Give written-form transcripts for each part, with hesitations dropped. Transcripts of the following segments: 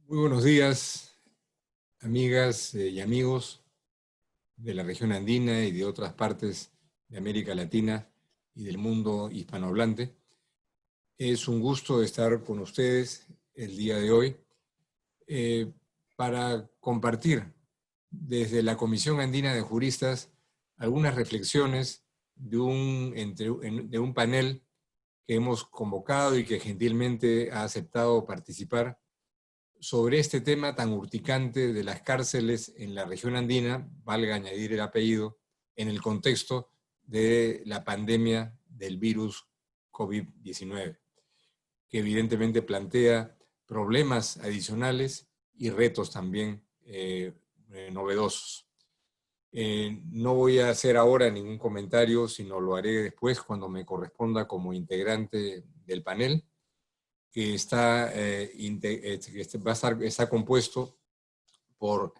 Muy buenos días, amigas y amigos de la región andina y de otras partes de América Latina y del mundo hispanohablante. Es un gusto estar con ustedes el día de hoy para compartir desde la Comisión Andina de Juristas algunas reflexiones de un panel que hemos convocado y que gentilmente ha aceptado participar sobre este tema tan urticante de las cárceles en la región andina, valga añadir el apellido, en el contexto de la pandemia del virus COVID-19, que evidentemente plantea problemas adicionales y retos también novedosos. No voy a hacer ahora ningún comentario, sino lo haré después cuando me corresponda como integrante del panel, que está compuesto por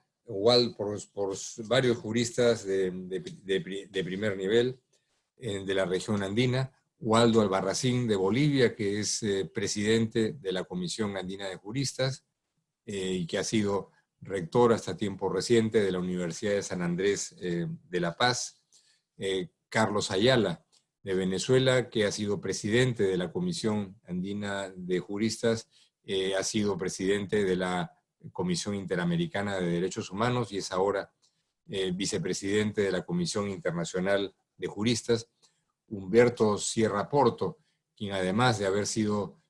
varios juristas de primer nivel de la región andina. Waldo Albarracín de Bolivia, que es presidente de la Comisión Andina de Juristas y que ha sido rector hasta tiempo reciente de la Universidad de San Andrés de La Paz. Carlos Ayala, de Venezuela, que ha sido presidente de la Comisión Andina de Juristas, ha sido presidente de la Comisión Interamericana de Derechos Humanos y es ahora vicepresidente de la Comisión Internacional de Juristas. Humberto Sierra Porto, quien además de haber sido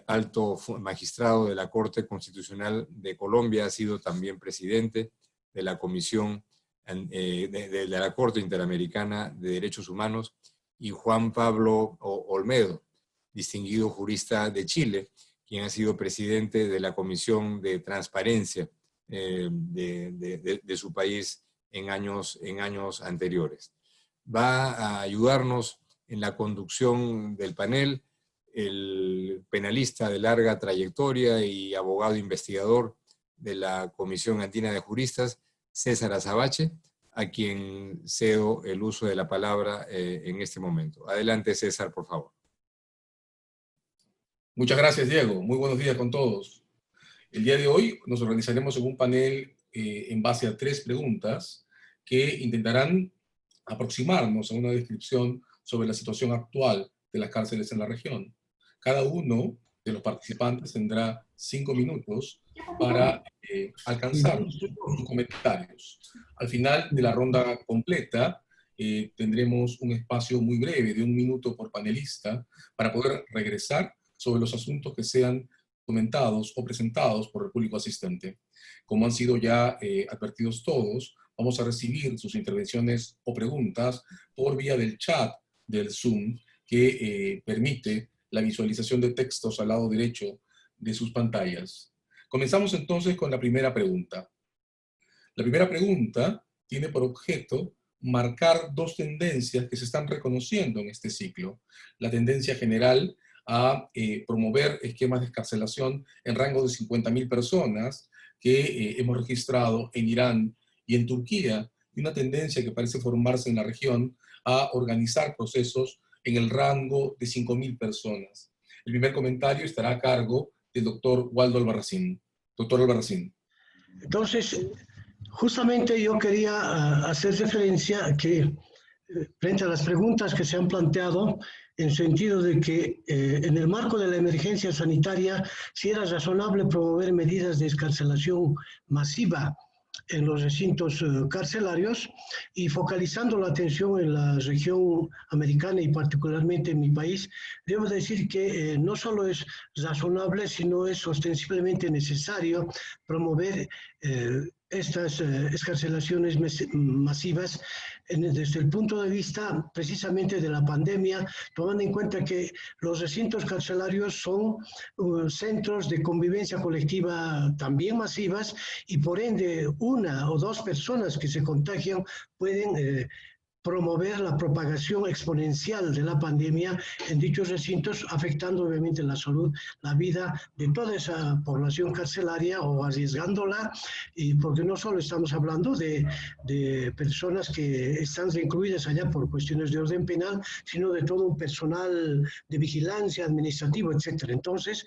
alto magistrado de la Corte Constitucional de Colombia, ha sido también presidente de la Comisión de la Corte Interamericana de Derechos Humanos, y Juan Pablo Olmedo, distinguido jurista de Chile, quien ha sido presidente de la Comisión de Transparencia de su país en años anteriores. Va a ayudarnos en la conducción del panel el penalista de larga trayectoria y abogado investigador de la Comisión Andina de Juristas, César Azabache, a quien cedo el uso de la palabra en este momento. Adelante, César, por favor. Muchas gracias, Diego. Muy buenos días con todos. El día de hoy nos organizaremos en un panel en base a 3 preguntas que intentarán aproximarnos a una descripción sobre la situación actual de las cárceles en la región. Cada uno de los participantes tendrá 5 minutos para alcanzar sus comentarios. Al final de la ronda completa, tendremos un espacio muy breve de 1 minuto por panelista para poder regresar sobre los asuntos que sean comentados o presentados por el público asistente. Como han sido ya advertidos todos, vamos a recibir sus intervenciones o preguntas por vía del chat del Zoom, que permite la visualización de textos al lado derecho de sus pantallas. Comenzamos entonces con la primera pregunta. La primera pregunta tiene por objeto marcar 2 tendencias que se están reconociendo en este ciclo. La tendencia general a promover esquemas de excarcelación en rango de 50.000 personas que hemos registrado en Irán y en Turquía, y una tendencia que parece formarse en la región a organizar procesos en el rango de 5.000 personas. El primer comentario estará a cargo del doctor Waldo Albarracín. Doctor Albarracín. Entonces, justamente yo quería hacer referencia a que frente a las preguntas que se han planteado, en sentido de que en el marco de la emergencia sanitaria, si era razonable promover medidas de excarcelación masiva en los recintos carcelarios y focalizando la atención en la región americana y particularmente en mi país, debo decir que no solo es razonable, sino es ostensiblemente necesario promover estas excarcelaciones masivas desde el punto de vista precisamente de la pandemia, tomando en cuenta que los recintos carcelarios son centros de convivencia colectiva también masivas y por ende 1 o 2 personas que se contagian pueden promover la propagación exponencial de la pandemia en dichos recintos, afectando obviamente la salud, la vida de toda esa población carcelaria o arriesgándola, y porque no solo estamos hablando de personas que están recluidas allá por cuestiones de orden penal, sino de todo un personal de vigilancia, administrativo, etcétera. Entonces,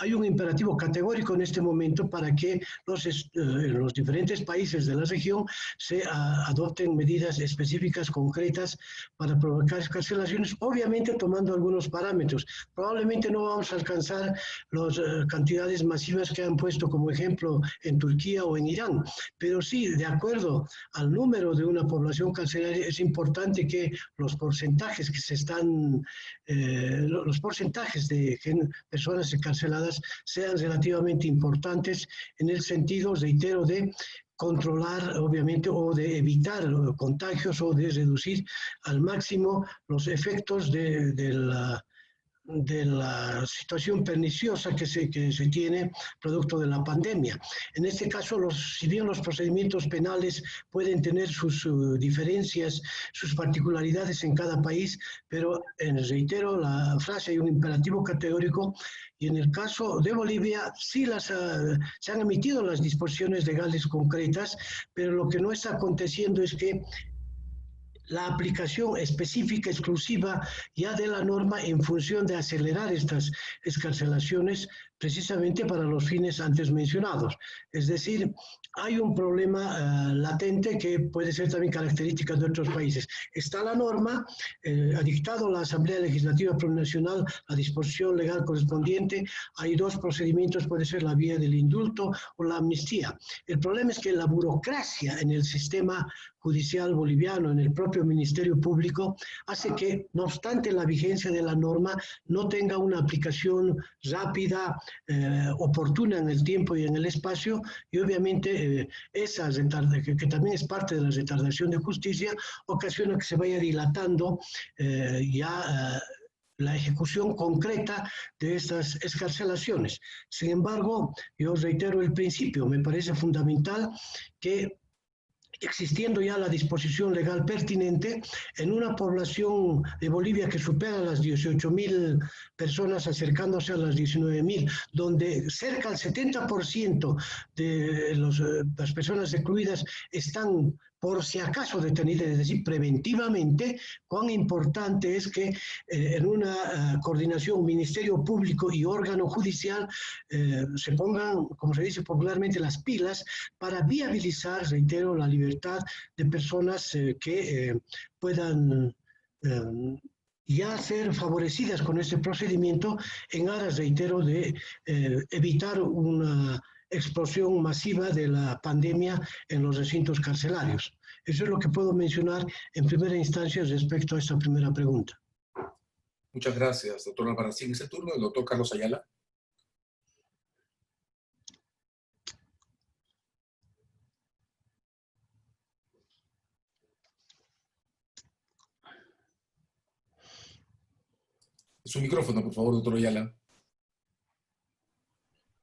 hay un imperativo categórico en este momento para que los diferentes países de la región se adopten medidas específicas, concretas, para provocar escarcelaciones, obviamente tomando algunos parámetros. Probablemente no vamos a alcanzar las cantidades masivas que han puesto como ejemplo en Turquía o en Irán, pero sí, de acuerdo al número de una población carcelaria, es importante que los porcentajes que se están, los porcentajes de personas encarceladas sean relativamente importantes en el sentido, reitero, de controlar, obviamente, o de evitar contagios o de reducir al máximo los efectos de la situación perniciosa que se tiene producto de la pandemia. En este caso, si bien los procedimientos penales pueden tener sus diferencias, sus particularidades en cada país, pero reitero la frase, hay un imperativo categórico, y en el caso de Bolivia sí se han emitido las disposiciones legales concretas, pero lo que no está aconteciendo es que la aplicación específica, exclusiva ya de la norma en función de acelerar estas excarcelaciones precisamente para los fines antes mencionados. Es decir, hay un problema latente que puede ser también característica de otros países. Está la norma, ha dictado la Asamblea Legislativa Plurinacional la disposición legal correspondiente, hay dos procedimientos, puede ser la vía del indulto o la amnistía. El problema es que la burocracia en el sistema judicial boliviano, en el propio Ministerio Público, hace que, no obstante la vigencia de la norma, no tenga una aplicación rápida, oportuna en el tiempo y en el espacio, y obviamente esa que también es parte de la retardación de justicia, ocasiona que se vaya dilatando la ejecución concreta de estas excarcelaciones. Sin embargo, yo reitero el principio, me parece fundamental que, existiendo ya la disposición legal pertinente, en una población de Bolivia que supera las 18.000 personas, acercándose a las 19.000, donde cerca del 70% de las personas recluidas están por si acaso detenidas, es decir, preventivamente, cuán importante es que en una coordinación Ministerio Público y órgano judicial se pongan, como se dice popularmente, las pilas para viabilizar, reitero, la libertad de personas que puedan ya ser favorecidas con este procedimiento en aras, reitero, de evitar una explosión masiva de la pandemia en los recintos carcelarios. Eso es lo que puedo mencionar en primera instancia respecto a esta primera pregunta. Muchas gracias, doctor Albarracín. ¿Es el turno del doctor Carlos Ayala? Su micrófono, por favor, doctor Ayala.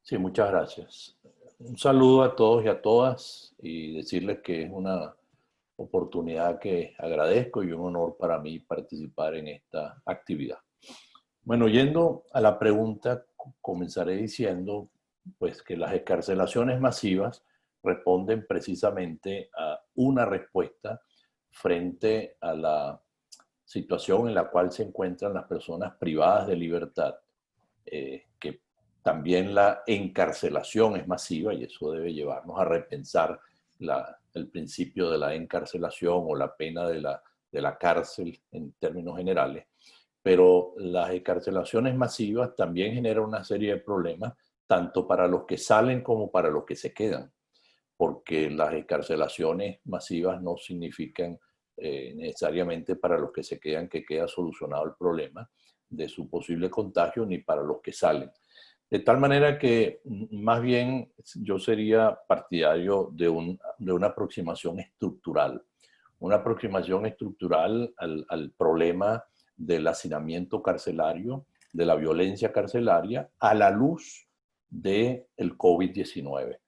Sí, muchas gracias. Un saludo a todos y a todas y decirles que es una oportunidad que agradezco y un honor para mí participar en esta actividad. Bueno, yendo a la pregunta, comenzaré diciendo pues, que las excarcelaciones masivas responden precisamente a una respuesta frente a la situación en la cual se encuentran las personas privadas de libertad, que también la encarcelación es masiva y eso debe llevarnos a repensar el principio de la encarcelación o la pena de la cárcel en términos generales. Pero las encarcelaciones masivas también generan una serie de problemas, tanto para los que salen como para los que se quedan, porque las encarcelaciones masivas no significan necesariamente para los que se quedan que queda solucionado el problema de su posible contagio, ni para los que salen. De tal manera que más bien yo sería partidario de una aproximación estructural. Una aproximación estructural al problema del hacinamiento carcelario, de la violencia carcelaria, a la luz del COVID-19.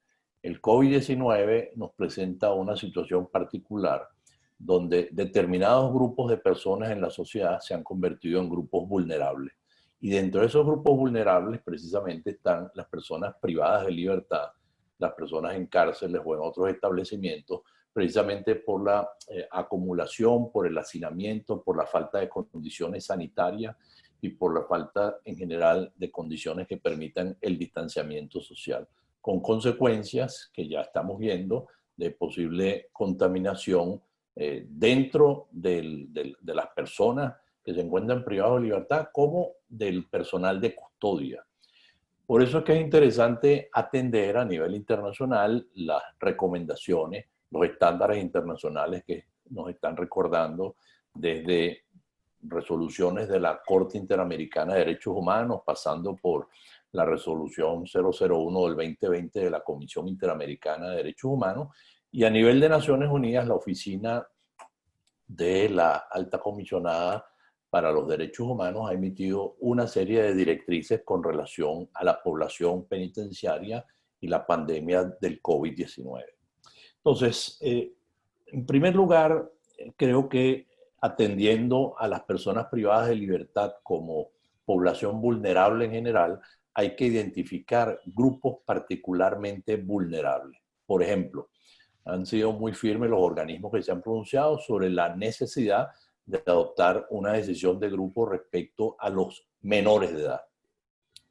El COVID-19 nos presenta una situación particular donde determinados grupos de personas en la sociedad se han convertido en grupos vulnerables. Y dentro de esos grupos vulnerables precisamente están las personas privadas de libertad, las personas en cárceles o en otros establecimientos, precisamente por la acumulación, por el hacinamiento, por la falta de condiciones sanitarias y por la falta en general de condiciones que permitan el distanciamiento social, con consecuencias que ya estamos viendo de posible contaminación dentro de las personas que se encuentran privados de libertad, como del personal de custodia. Por eso es que es interesante atender a nivel internacional las recomendaciones, los estándares internacionales que nos están recordando desde resoluciones de la Corte Interamericana de Derechos Humanos, pasando por la resolución 001 del 2020 de la Comisión Interamericana de Derechos Humanos, y a nivel de Naciones Unidas, la Oficina de la Alta Comisionada para los Derechos Humanos ha emitido una serie de directrices con relación a la población penitenciaria y la pandemia del COVID-19. Entonces, en primer lugar, creo que atendiendo a las personas privadas de libertad como población vulnerable en general, hay que identificar grupos particularmente vulnerables. Por ejemplo, han sido muy firmes los organismos que se han pronunciado sobre la necesidad de adoptar una decisión de grupo respecto a los menores de edad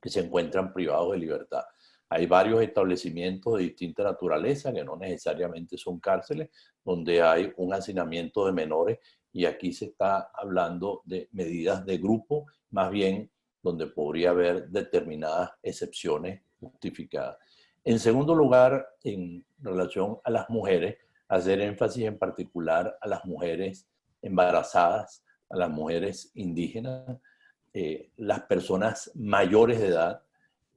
que se encuentran privados de libertad. Hay varios establecimientos de distinta naturaleza, que no necesariamente son cárceles, donde hay un hacinamiento de menores, y aquí se está hablando de medidas de grupo, más bien donde podría haber determinadas excepciones justificadas. En segundo lugar, en relación a las mujeres, hacer énfasis en particular a las mujeres embarazadas, a las mujeres indígenas, las personas mayores de edad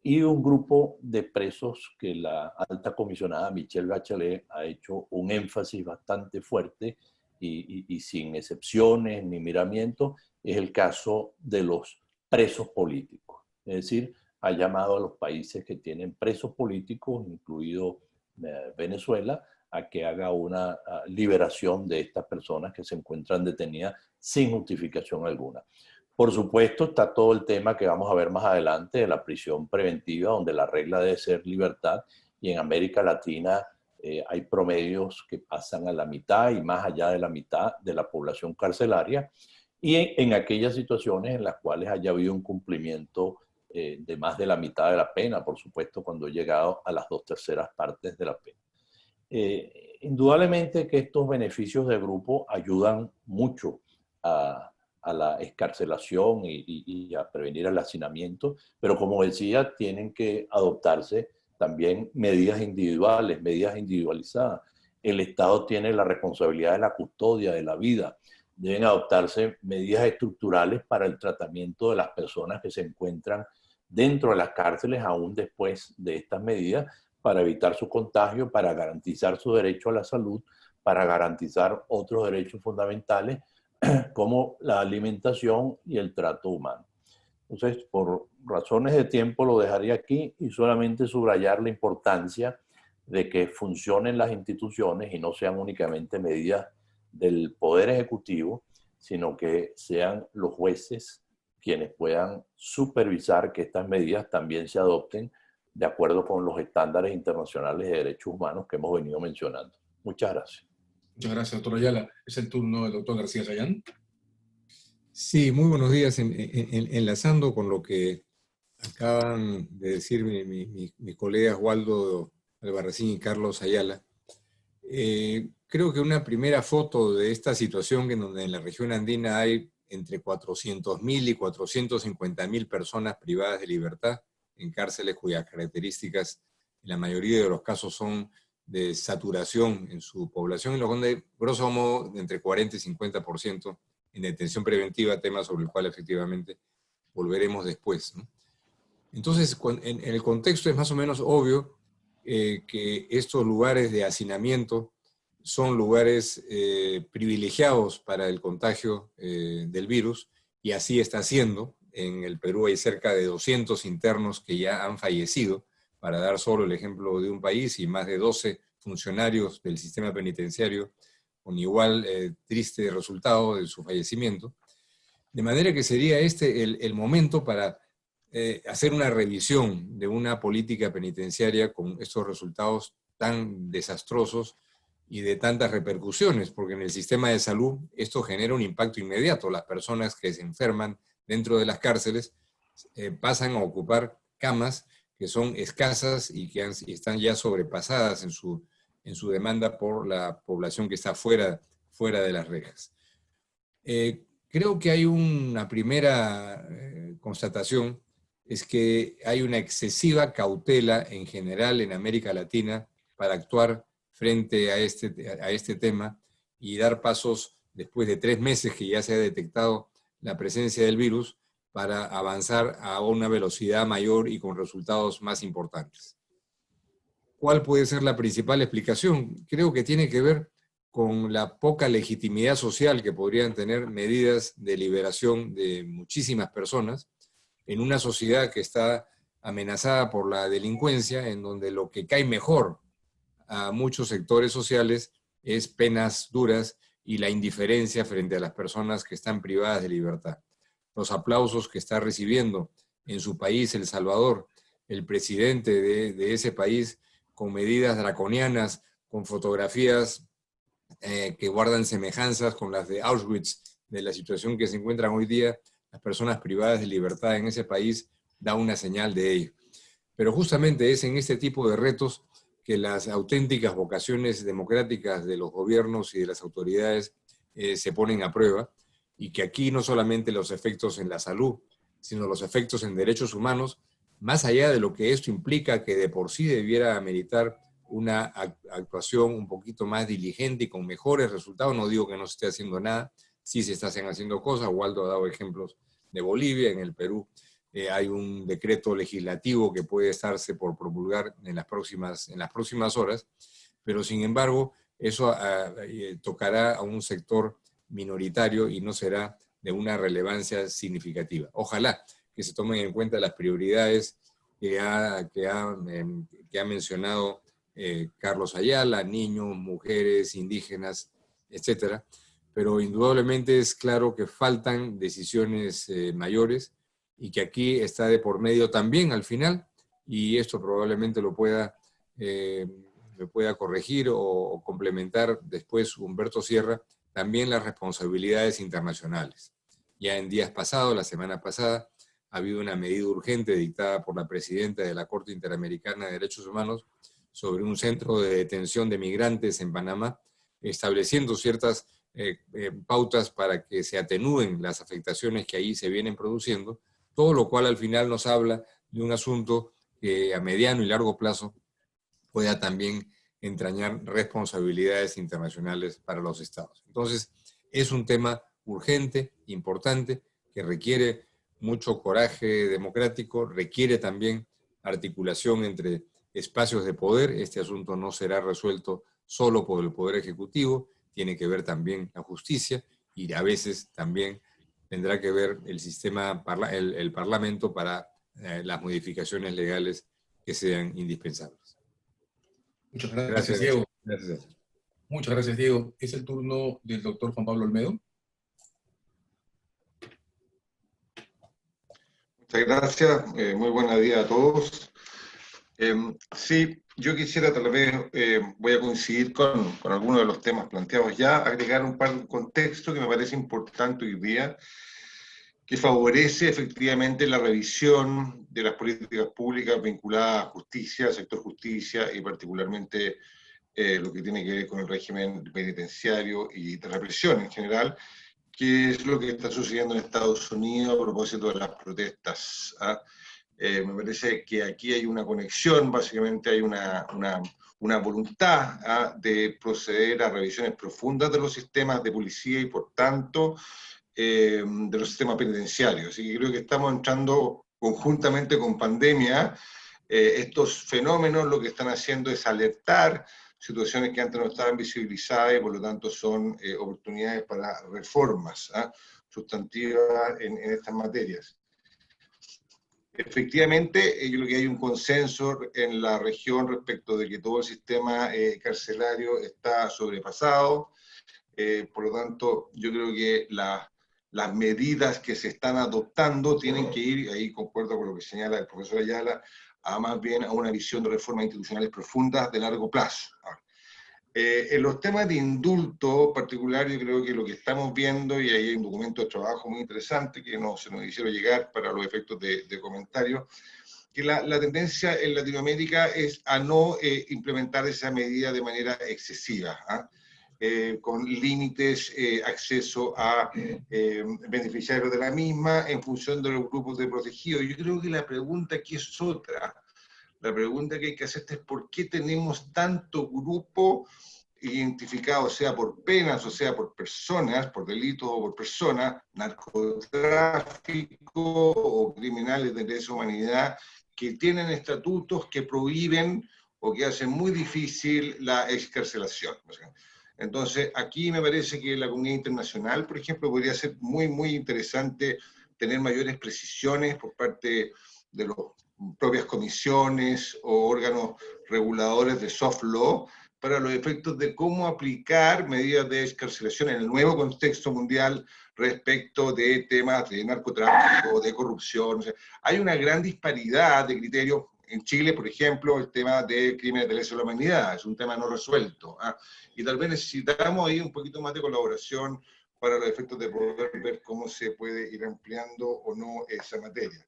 y un grupo de presos que la alta comisionada Michelle Bachelet ha hecho un énfasis bastante fuerte y sin excepciones ni miramientos, es el caso de los presos políticos. Es decir, ha llamado a los países que tienen presos políticos, incluido Venezuela, a que haga una liberación de estas personas que se encuentran detenidas sin justificación alguna. Por supuesto, está todo el tema que vamos a ver más adelante de la prisión preventiva, donde la regla debe ser libertad, y en América Latina hay promedios que pasan a la mitad y más allá de la mitad de la población carcelaria, y en aquellas situaciones en las cuales haya habido un cumplimiento de más de la mitad de la pena, por supuesto, cuando he llegado a las 2/3 partes de la pena. Indudablemente que estos beneficios de grupo ayudan mucho a la excarcelación y a prevenir el hacinamiento, pero como decía, tienen que adoptarse también medidas individuales, medidas individualizadas. El Estado tiene la responsabilidad de la custodia de la vida. Deben adoptarse medidas estructurales para el tratamiento de las personas que se encuentran dentro de las cárceles, aún después de estas medidas, para evitar su contagio, para garantizar su derecho a la salud, para garantizar otros derechos fundamentales como la alimentación y el trato humano. Entonces, por razones de tiempo lo dejaría aquí y solamente subrayar la importancia de que funcionen las instituciones y no sean únicamente medidas del Poder Ejecutivo, sino que sean los jueces quienes puedan supervisar que estas medidas también se adopten de acuerdo con los estándares internacionales de derechos humanos que hemos venido mencionando. Muchas gracias. Muchas gracias, doctor Ayala. Es el turno del doctor García Sayán. Sí, muy buenos días. Enlazando con lo que acaban de decir mis colegas Waldo Albarracín y Carlos Ayala, creo que una primera foto de esta situación en donde en la región andina hay entre 400.000 y 450.000 personas privadas de libertad en cárceles cuyas características en la mayoría de los casos son de saturación en su población, en los que grosso modo entre 40 y 50% en detención preventiva, tema sobre el cual efectivamente volveremos después, ¿no? Entonces, en el contexto es más o menos obvio que estos lugares de hacinamiento son lugares privilegiados para el contagio del virus, y así está siendo. En el Perú hay cerca de 200 internos que ya han fallecido, para dar solo el ejemplo de un país, y más de 12 funcionarios del sistema penitenciario con igual triste resultado de su fallecimiento. De manera que sería este el momento para hacer una revisión de una política penitenciaria con estos resultados tan desastrosos y de tantas repercusiones, porque en el sistema de salud esto genera un impacto inmediato. Las personas que se enferman dentro de las cárceles pasan a ocupar camas que son escasas y que están ya sobrepasadas en su demanda por la población que está fuera de las rejas. Creo que hay una primera constatación, es que hay una excesiva cautela en general en América Latina para actuar frente a este tema y dar pasos después de 3 meses que ya se ha detectado la presencia del virus, para avanzar a una velocidad mayor y con resultados más importantes. ¿Cuál puede ser la principal explicación? Creo que tiene que ver con la poca legitimidad social que podrían tener medidas de liberación de muchísimas personas en una sociedad que está amenazada por la delincuencia, en donde lo que cae mejor a muchos sectores sociales es penas duras y la indiferencia frente a las personas que están privadas de libertad. Los aplausos que está recibiendo en su país, El Salvador, el presidente de ese país, con medidas draconianas, con fotografías que guardan semejanzas con las de Auschwitz, de la situación que se encuentran hoy día las personas privadas de libertad en ese país, da una señal de ello. Pero justamente es en este tipo de retos que las auténticas vocaciones democráticas de los gobiernos y de las autoridades se ponen a prueba, y que aquí no solamente los efectos en la salud, sino los efectos en derechos humanos, más allá de lo que esto implica, que de por sí debiera ameritar una actuación un poquito más diligente y con mejores resultados. No digo que no se esté haciendo nada, sí se están haciendo cosas. Waldo ha dado ejemplos de Bolivia. En el Perú hay un decreto legislativo que puede estarse por promulgar en las próximas horas, pero sin embargo eso tocará a un sector minoritario y no será de una relevancia significativa. Ojalá que se tomen en cuenta las prioridades que ha mencionado Carlos Ayala: niños, mujeres, indígenas, etcétera. Pero indudablemente es claro que faltan decisiones mayores, y que aquí está de por medio también al final, y esto probablemente lo pueda corregir o complementar después Humberto Sierra, también las responsabilidades internacionales. Ya en días pasados, la semana pasada, ha habido una medida urgente dictada por la presidenta de la Corte Interamericana de Derechos Humanos sobre un centro de detención de migrantes en Panamá, estableciendo ciertas pautas para que se atenúen las afectaciones que ahí se vienen produciendo, todo lo cual al final nos habla de un asunto que a mediano y largo plazo pueda también entrañar responsabilidades internacionales para los estados. Entonces, es un tema urgente, importante, que requiere mucho coraje democrático, requiere también articulación entre espacios de poder. Este asunto no será resuelto solo por el Poder Ejecutivo, tiene que ver también la justicia, y a veces también tendrá que ver el sistema, el Parlamento, para las modificaciones legales que sean indispensables. Muchas gracias, Diego. Gracias. Muchas gracias, Diego. Es el turno del doctor Juan Pablo Olmedo. Muchas gracias. Muy buen día a todos. Sí, yo quisiera, tal vez, voy a coincidir con algunos de los temas planteados ya, agregar un par de contextos que me parece importante hoy día, que favorece efectivamente la revisión de las políticas públicas vinculadas a justicia, sector justicia, y particularmente lo que tiene que ver con el régimen penitenciario y de represión en general, que es lo que está sucediendo en Estados Unidos a propósito de las protestas. Me parece que aquí hay una conexión, básicamente hay una voluntad de proceder a revisiones profundas de los sistemas de policía y, por tanto, de los sistemas penitenciarios. Y creo que estamos entrando conjuntamente con pandemia. Estos fenómenos lo que están haciendo es alertar situaciones que antes no estaban visibilizadas, y por lo tanto son oportunidades para reformas sustantivas en estas materias. Efectivamente, yo creo que hay un consenso en la región respecto de que todo el sistema carcelario está sobrepasado. Por lo tanto, yo creo que las medidas que se están adoptando tienen que ir, ahí concuerdo con lo que señala el profesor Ayala, a más bien a una visión de reformas institucionales profundas de largo plazo. En los temas de indulto particular, yo creo que lo que estamos viendo, y ahí hay un documento de trabajo muy interesante que se nos hicieron llegar para los efectos de comentarios, que la tendencia en Latinoamérica es a no implementar esa medida de manera excesiva, con límites, acceso a beneficiarios de la misma en función de los grupos de protegidos. Yo creo que la pregunta aquí es otra. La pregunta que hay que hacer es ¿por qué tenemos tanto grupo identificado, sea por penas o sea por personas, por delitos o por personas, narcotráfico o criminales de lesa humanidad, que tienen estatutos que prohíben o que hacen muy difícil la excarcelación? Entonces, aquí me parece que la comunidad internacional, por ejemplo, podría ser muy interesante tener mayores precisiones por parte de las propias comisiones o órganos reguladores de soft law para los efectos de cómo aplicar medidas de excarcelación en el nuevo contexto mundial respecto de temas de narcotráfico, de corrupción. O sea, hay una gran disparidad de criterios. En Chile, por ejemplo, el tema de crímenes de lesa humanidad es un tema no resuelto. Y tal vez necesitamos ahí un poquito más de colaboración para los efectos de poder ver cómo se puede ir ampliando o no esa materia.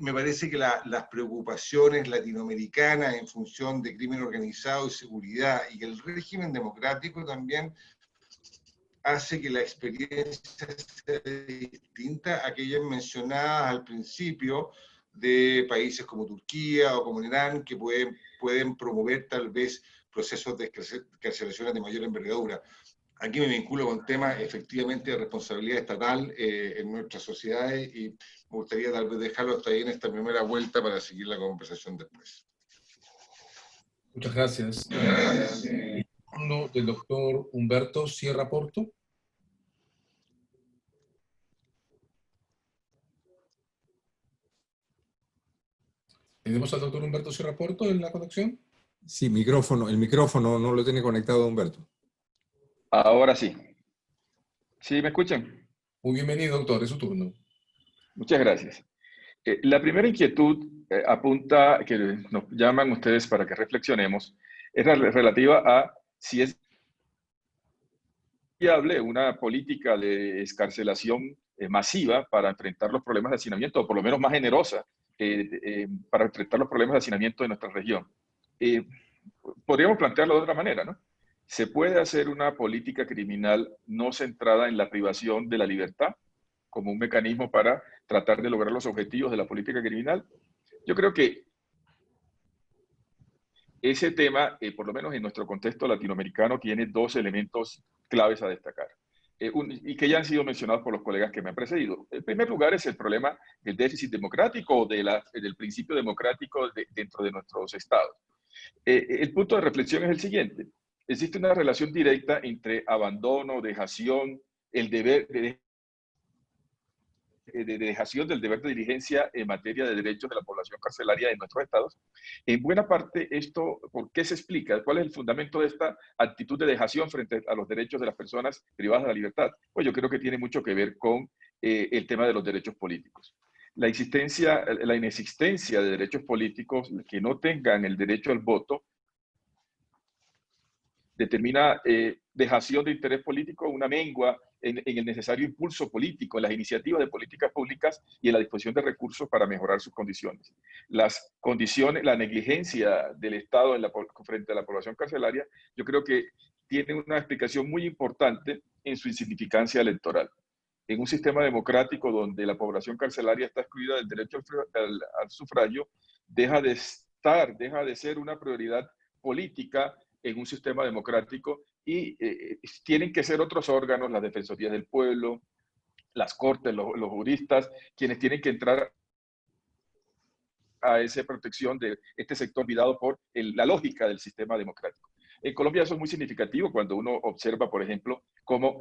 Me parece que las preocupaciones latinoamericanas en función de crimen organizado y seguridad y el régimen democrático también hace que la experiencia sea distinta a aquellas mencionadas al principio de países como Turquía o como Irán, que pueden promover tal vez procesos de excarcelaciones de mayor envergadura. Aquí me vinculo con temas efectivamente de responsabilidad estatal en nuestras sociedades y me gustaría tal vez dejarlo hasta ahí en esta primera vuelta para seguir la conversación después. Muchas gracias. Uno del doctor Humberto Sierra Porto. ¿Tenemos al doctor Humberto Sierra Porto en la conexión? Sí, el micrófono no lo tiene conectado Humberto. Ahora sí. ¿Sí me escuchan? Muy bienvenido, doctor, es su turno. Muchas gracias. La primera inquietud apunta, que nos llaman ustedes para que reflexionemos, es relativa a si es viable una política de excarcelación masiva para enfrentar los problemas de hacinamiento, o por lo menos más generosa para enfrentar los problemas de hacinamiento de nuestra región. Podríamos plantearlo de otra manera, ¿no? ¿Se puede hacer una política criminal no centrada en la privación de la libertad como un mecanismo para tratar de lograr los objetivos de la política criminal? Yo creo que ese tema, por lo menos en nuestro contexto latinoamericano, tiene dos elementos claves a destacar, y que ya han sido mencionados por los colegas que me han precedido. En primer lugar es el problema del déficit democrático o del principio democrático dentro de nuestros estados. El punto de reflexión es el siguiente. Existe una relación directa entre abandono, dejación, el deber de dejación del deber de diligencia en materia de derechos de la población carcelaria de nuestros estados. En buena parte esto, ¿por qué se explica? ¿Cuál es el fundamento de esta actitud de dejación frente a los derechos de las personas privadas de la libertad? Pues yo creo que tiene mucho que ver con el tema de los derechos políticos. La inexistencia de derechos políticos que no tengan el derecho al voto determina dejación de interés político, una mengua en el necesario impulso político, en las iniciativas de políticas públicas y en la disposición de recursos para mejorar sus condiciones. Las condiciones, la negligencia del Estado frente a la población carcelaria, yo creo que tiene una explicación muy importante en su insignificancia electoral. En un sistema democrático donde la población carcelaria está excluida del derecho al sufragio, deja de ser una prioridad política en un sistema democrático y tienen que ser otros órganos, las defensorías del pueblo, las cortes, los juristas, quienes tienen que entrar a esa protección de este sector olvidado por la lógica del sistema democrático. En Colombia eso es muy significativo cuando uno observa, por ejemplo, cómo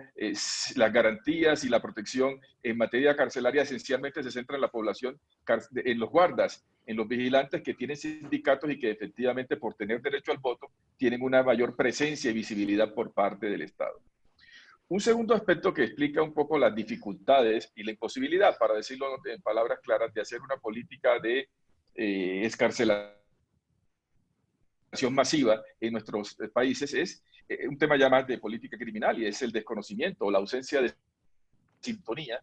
las garantías y la protección en materia carcelaria esencialmente se centran en la población, en los guardas, en los vigilantes que tienen sindicatos y que efectivamente por tener derecho al voto tienen una mayor presencia y visibilidad por parte del Estado. Un segundo aspecto que explica un poco las dificultades y la imposibilidad, para decirlo en palabras claras, de hacer una política de excarcelación masiva en nuestros países es un tema ya más de política criminal, y es el desconocimiento o la ausencia de sintonía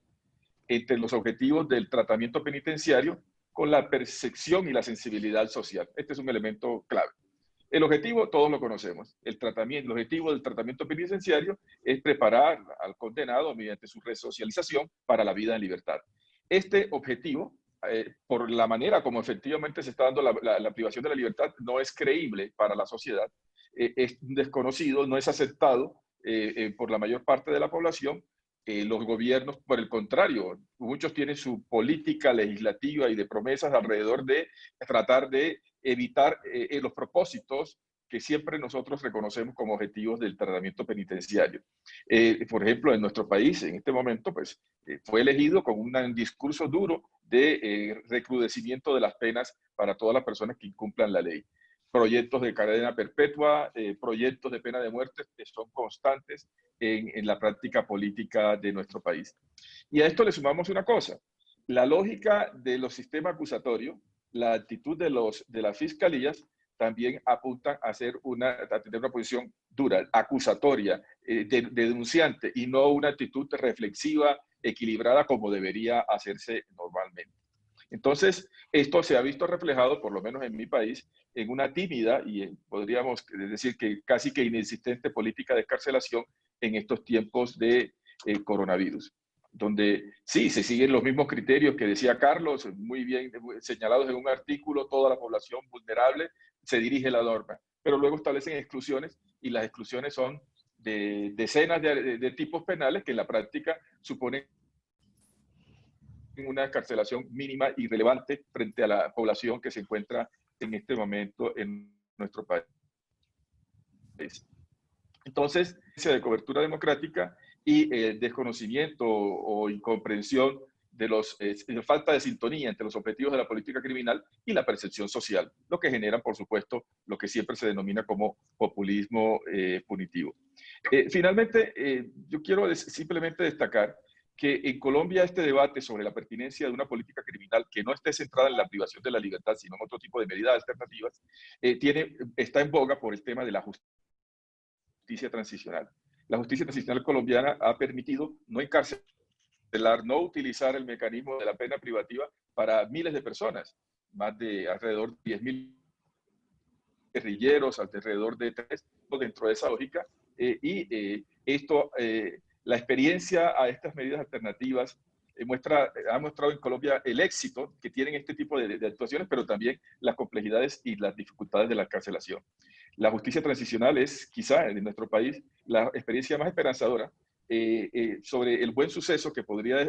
entre los objetivos del tratamiento penitenciario con la percepción y la sensibilidad social. Este es un elemento clave. El objetivo, todos lo conocemos. El objetivo del tratamiento penitenciario es preparar al condenado mediante su resocialización para la vida en libertad. Este objetivo, por la manera como efectivamente se está dando la privación de la libertad, no es creíble para la sociedad, es desconocido, no es aceptado por la mayor parte de la población. Los gobiernos, por el contrario, muchos tienen su política legislativa y de promesas alrededor de tratar de evitar los propósitos que siempre nosotros reconocemos como objetivos del tratamiento penitenciario. Por ejemplo, en nuestro país, en este momento, pues, fue elegido con un discurso duro de recrudecimiento de las penas para todas las personas que incumplan la ley. Proyectos de cadena perpetua, proyectos de pena de muerte que son constantes en la práctica política de nuestro país. Y a esto le sumamos una cosa: la lógica de los sistemas acusatorios, la actitud de las fiscalías también apuntan a tener una posición dura, acusatoria, de denunciante, y no una actitud reflexiva, equilibrada, como debería hacerse normalmente. Entonces, esto se ha visto reflejado, por lo menos en mi país, en una tímida y podríamos decir que casi que inexistente política de excarcelación en estos tiempos de coronavirus, donde sí, se siguen los mismos criterios que decía Carlos, muy bien señalados en un artículo: toda la población vulnerable se dirige la norma, pero luego establecen exclusiones, y las exclusiones son de decenas de tipos penales que en la práctica suponen una excarcelación mínima y relevante frente a la población que se encuentra en este momento en nuestro país. Entonces, de cobertura democrática y desconocimiento o incomprensión de falta de sintonía entre los objetivos de la política criminal y la percepción social, lo que genera, por supuesto, lo que siempre se denomina como populismo punitivo. Finalmente, yo quiero simplemente destacar que en Colombia este debate sobre la pertinencia de una política criminal que no esté centrada en la privación de la libertad, sino en otro tipo de medidas alternativas, está en boga por el tema de la justicia transicional. La justicia transicional colombiana ha permitido no encarcelar, no utilizar el mecanismo de la pena privativa para miles de personas, más de alrededor de 10.000 guerrilleros, alrededor de 3, dentro de esa lógica, la experiencia a estas medidas alternativas ha mostrado en Colombia el éxito que tienen este tipo de actuaciones, pero también las complejidades y las dificultades de la carcelación. La justicia transicional es quizá en nuestro país la experiencia más esperanzadora sobre el buen suceso que podría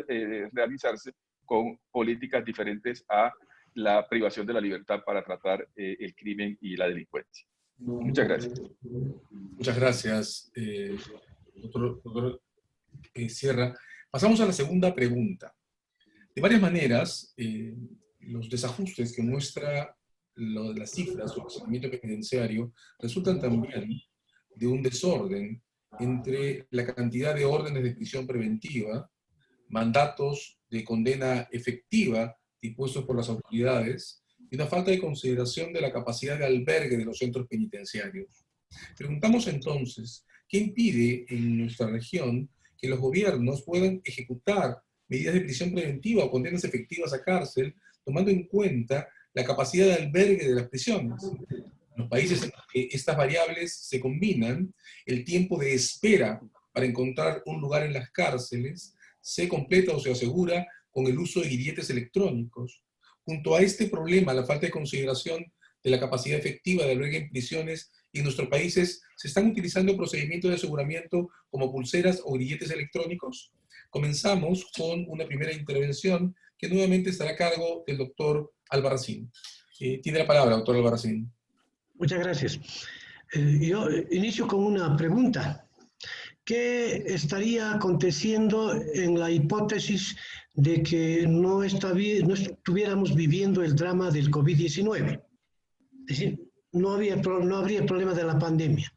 realizarse con políticas diferentes a la privación de la libertad para tratar el crimen y la delincuencia. Muchas gracias. Muchas gracias, doctor Sierra. Pasamos a la segunda pregunta. De varias maneras, los desajustes que muestra las cifras sobre el procedimiento penitenciario resultan también de un desorden entre la cantidad de órdenes de prisión preventiva, mandatos de condena efectiva dispuestos por las autoridades y una falta de consideración de la capacidad de albergue de los centros penitenciarios. Preguntamos entonces, ¿qué impide en nuestra región que los gobiernos puedan ejecutar medidas de prisión preventiva o condenas efectivas a cárcel, tomando en cuenta la capacidad de albergue de las prisiones? En los países en que estas variables se combinan, el tiempo de espera para encontrar un lugar en las cárceles se completa o se asegura con el uso de grilletes electrónicos. Junto a este problema, la falta de consideración de la capacidad efectiva de albergue en prisiones, y en nuestros países se están utilizando procedimientos de aseguramiento como pulseras o grilletes electrónicos. Comenzamos con una primera intervención que nuevamente estará a cargo del doctor Albarracín. Tiene la palabra, doctor Albarracín. Muchas gracias. Yo inicio con una pregunta. ¿Qué estaría aconteciendo en la hipótesis de que no estuviéramos viviendo el drama del COVID-19? Es decir, no habría problema de la pandemia.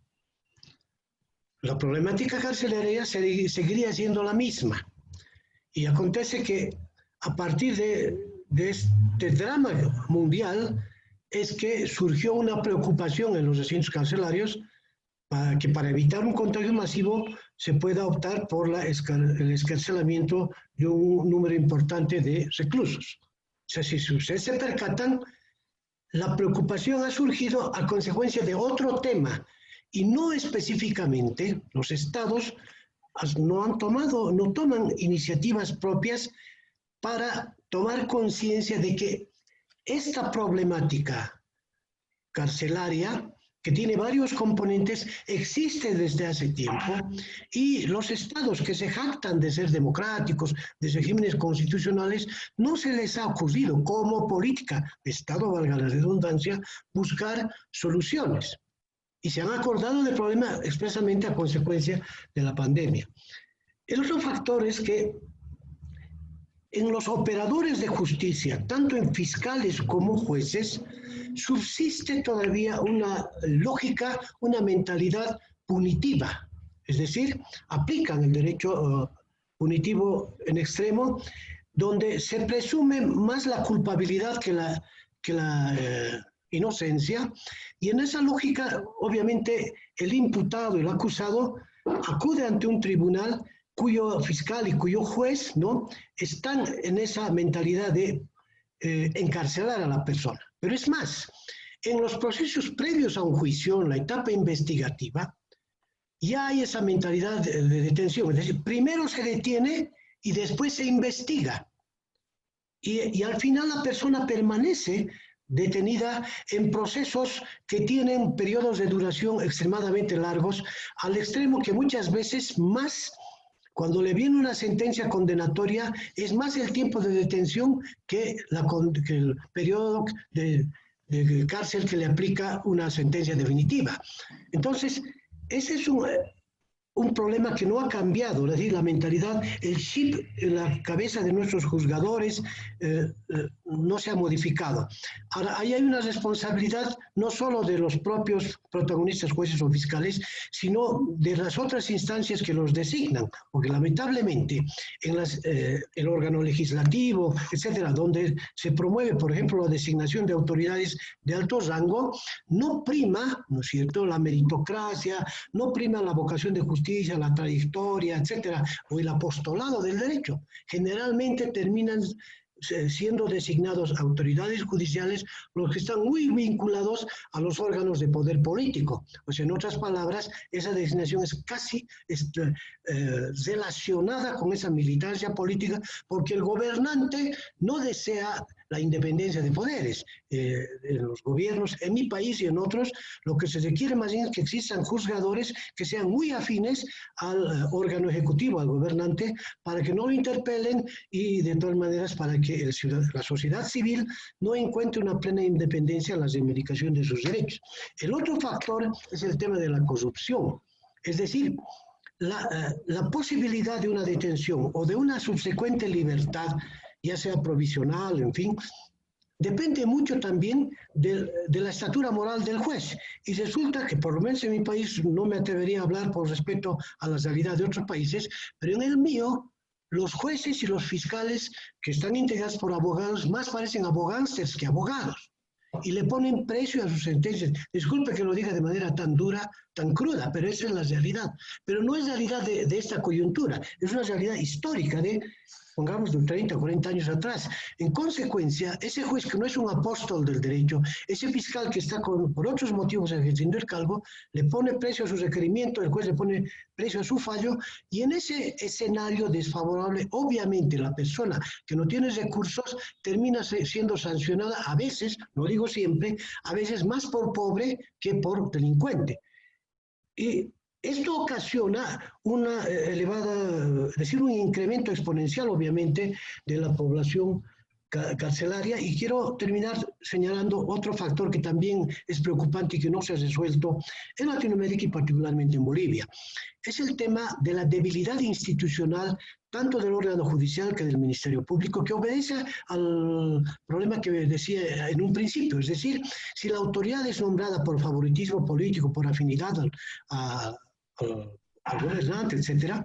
la problemática carcelaria seguiría siendo la misma. Y acontece que a partir de este drama mundial es que surgió una preocupación en los recintos carcelarios para evitar un contagio masivo se pueda optar por el escarcelamiento de un número importante de reclusos. O sea, si ustedes se percatan, la preocupación ha surgido a consecuencia de otro tema y no específicamente los estados no toman iniciativas propias para tomar conciencia de que esta problemática carcelaria, que tiene varios componentes, existe desde hace tiempo y los estados que se jactan de ser democráticos, de regímenes constitucionales, no se les ha ocurrido como política de Estado, valga la redundancia, buscar soluciones. Y se han acordado del problema expresamente a consecuencia de la pandemia. El otro factor es que en los operadores de justicia, tanto en fiscales como jueces, subsiste todavía una lógica, una mentalidad punitiva. Es decir, aplican el derecho punitivo en extremo, donde se presume más la culpabilidad que la inocencia, y en esa lógica, obviamente, el imputado, el acusado, acude ante un tribunal cuyo fiscal y cuyo juez, ¿no?, están en esa mentalidad de encarcelar a la persona. Pero es más, en los procesos previos a un juicio, en la etapa investigativa, ya hay esa mentalidad de detención. Es decir, primero se detiene y después se investiga. Y al final la persona permanece detenida en procesos que tienen periodos de duración extremadamente largos, al extremo que muchas veces más, cuando le viene una sentencia condenatoria, es más el tiempo de detención que el periodo de cárcel que le aplica una sentencia definitiva. Entonces, ese es un problema que no ha cambiado, es decir, la mentalidad, el chip en la cabeza de nuestros juzgadores no se ha modificado. Ahora, ahí hay una responsabilidad no solo de los propios protagonistas, jueces o fiscales, sino de las otras instancias que los designan, porque lamentablemente en el órgano legislativo, etcétera, donde se promueve, por ejemplo, la designación de autoridades de alto rango, no prima, ¿no es cierto?, la meritocracia, no prima la vocación de justicia, la trayectoria, etcétera, o el apostolado del derecho. Generalmente terminan siendo designados autoridades judiciales los que están muy vinculados a los órganos de poder político. O sea, en otras palabras, esa designación es casi relacionada con esa militancia política, porque el gobernante no desea la independencia de poderes. En los gobiernos, en mi país y en otros, lo que se requiere más bien es que existan juzgadores que sean muy afines al órgano ejecutivo, al gobernante, para que no lo interpelen y de todas maneras para que la sociedad civil no encuentre una plena independencia en la reivindicación de sus derechos. El otro factor es el tema de la corrupción. Es decir, la posibilidad de una detención o de una subsecuente libertad, ya sea provisional, en fin, depende mucho también de la estatura moral del juez. Y resulta que, por lo menos en mi país, no me atrevería a hablar por respeto a la realidad de otros países, pero en el mío, los jueces y los fiscales que están integrados por abogados más parecen abogángsters que abogados. Y le ponen precio a sus sentencias. Disculpe que lo diga de manera tan dura, tan cruda, pero esa es la realidad. Pero no es realidad de esta coyuntura, es una realidad histórica de, pongamos, de 30 o 40 años atrás. En consecuencia, ese juez que no es un apóstol del derecho, ese fiscal que está por otros motivos ejerciendo el cargo, le pone precio a su requerimiento, el juez le pone precio a su fallo, y en ese escenario desfavorable, obviamente la persona que no tiene recursos termina siendo sancionada a veces, no digo siempre, a veces más por pobre que por delincuente. Y esto ocasiona una es decir, un incremento exponencial, obviamente, de la población carcelaria. Y quiero terminar señalando otro factor que también es preocupante y que no se ha resuelto en Latinoamérica y particularmente en Bolivia. Es el tema de la debilidad institucional tanto del órgano judicial que del Ministerio Público, que obedece al problema que decía en un principio. Es decir, si la autoridad es nombrada por favoritismo político, por afinidad al al gobernante, etc.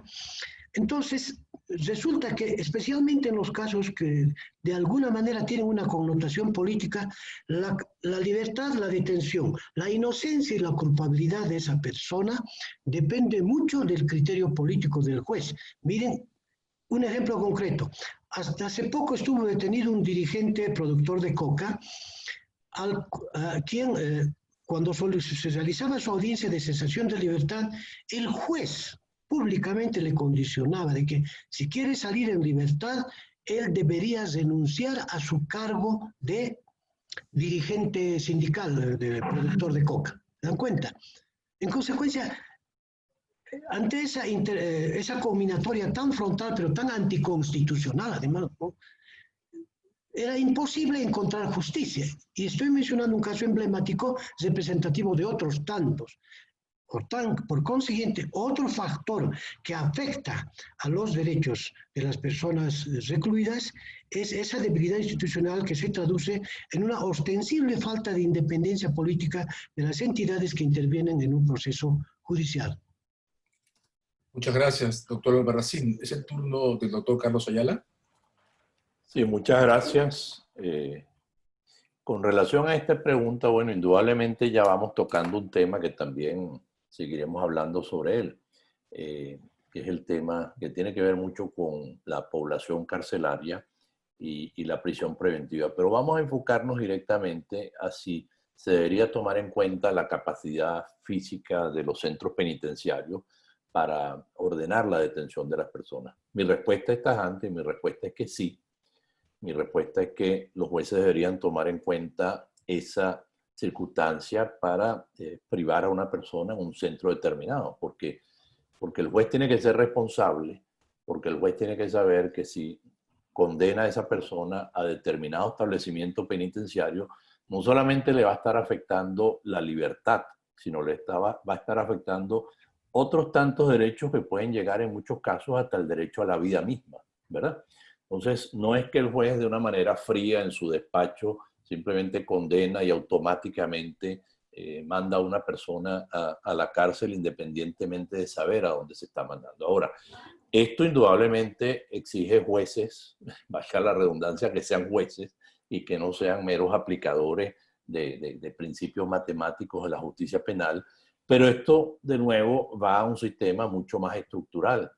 Entonces, resulta que especialmente en los casos que de alguna manera tienen una connotación política, la libertad, la detención, la inocencia y la culpabilidad de esa persona depende mucho del criterio político del juez. Miren, un ejemplo concreto. Hasta hace poco estuvo detenido un dirigente productor de coca, a quien cuando se realizaba su audiencia de cesación de libertad, el juez públicamente le condicionaba de que si quiere salir en libertad, él debería renunciar a su cargo de dirigente sindical, de productor de coca. ¿Se dan cuenta? En consecuencia, ante esa combinatoria tan frontal, pero tan anticonstitucional, además, ¿no?, era imposible encontrar justicia. Y estoy mencionando un caso emblemático representativo de otros tantos. Por consiguiente, otro factor que afecta a los derechos de las personas recluidas es esa debilidad institucional que se traduce en una ostensible falta de independencia política de las entidades que intervienen en un proceso judicial. Muchas gracias, doctor Albarracín. ¿Es el turno del doctor Carlos Ayala? Sí, muchas gracias. Con relación a esta pregunta, bueno, indudablemente ya vamos tocando un tema que también seguiremos hablando sobre él, que es el tema que tiene que ver mucho con la población carcelaria y la prisión preventiva. Pero vamos a enfocarnos directamente a si se debería tomar en cuenta la capacidad física de los centros penitenciarios para ordenar la detención de las personas. Mi respuesta es tajante y mi respuesta es que sí. Mi respuesta es que los jueces deberían tomar en cuenta esa circunstancia para privar a una persona en un centro determinado, porque el juez tiene que ser responsable, porque el juez tiene que saber que si condena a esa persona a determinado establecimiento penitenciario, no solamente le va a estar afectando la libertad, sino va a estar afectando otros tantos derechos que pueden llegar en muchos casos hasta el derecho a la vida misma, ¿verdad? Entonces, no es que el juez de una manera fría en su despacho simplemente condena y automáticamente manda a una persona a la cárcel independientemente de saber a dónde se está mandando. Ahora, esto indudablemente exige jueces, valga la redundancia, que sean jueces y que no sean meros aplicadores de principios matemáticos de la justicia penal, pero esto de nuevo va a un sistema mucho más estructural.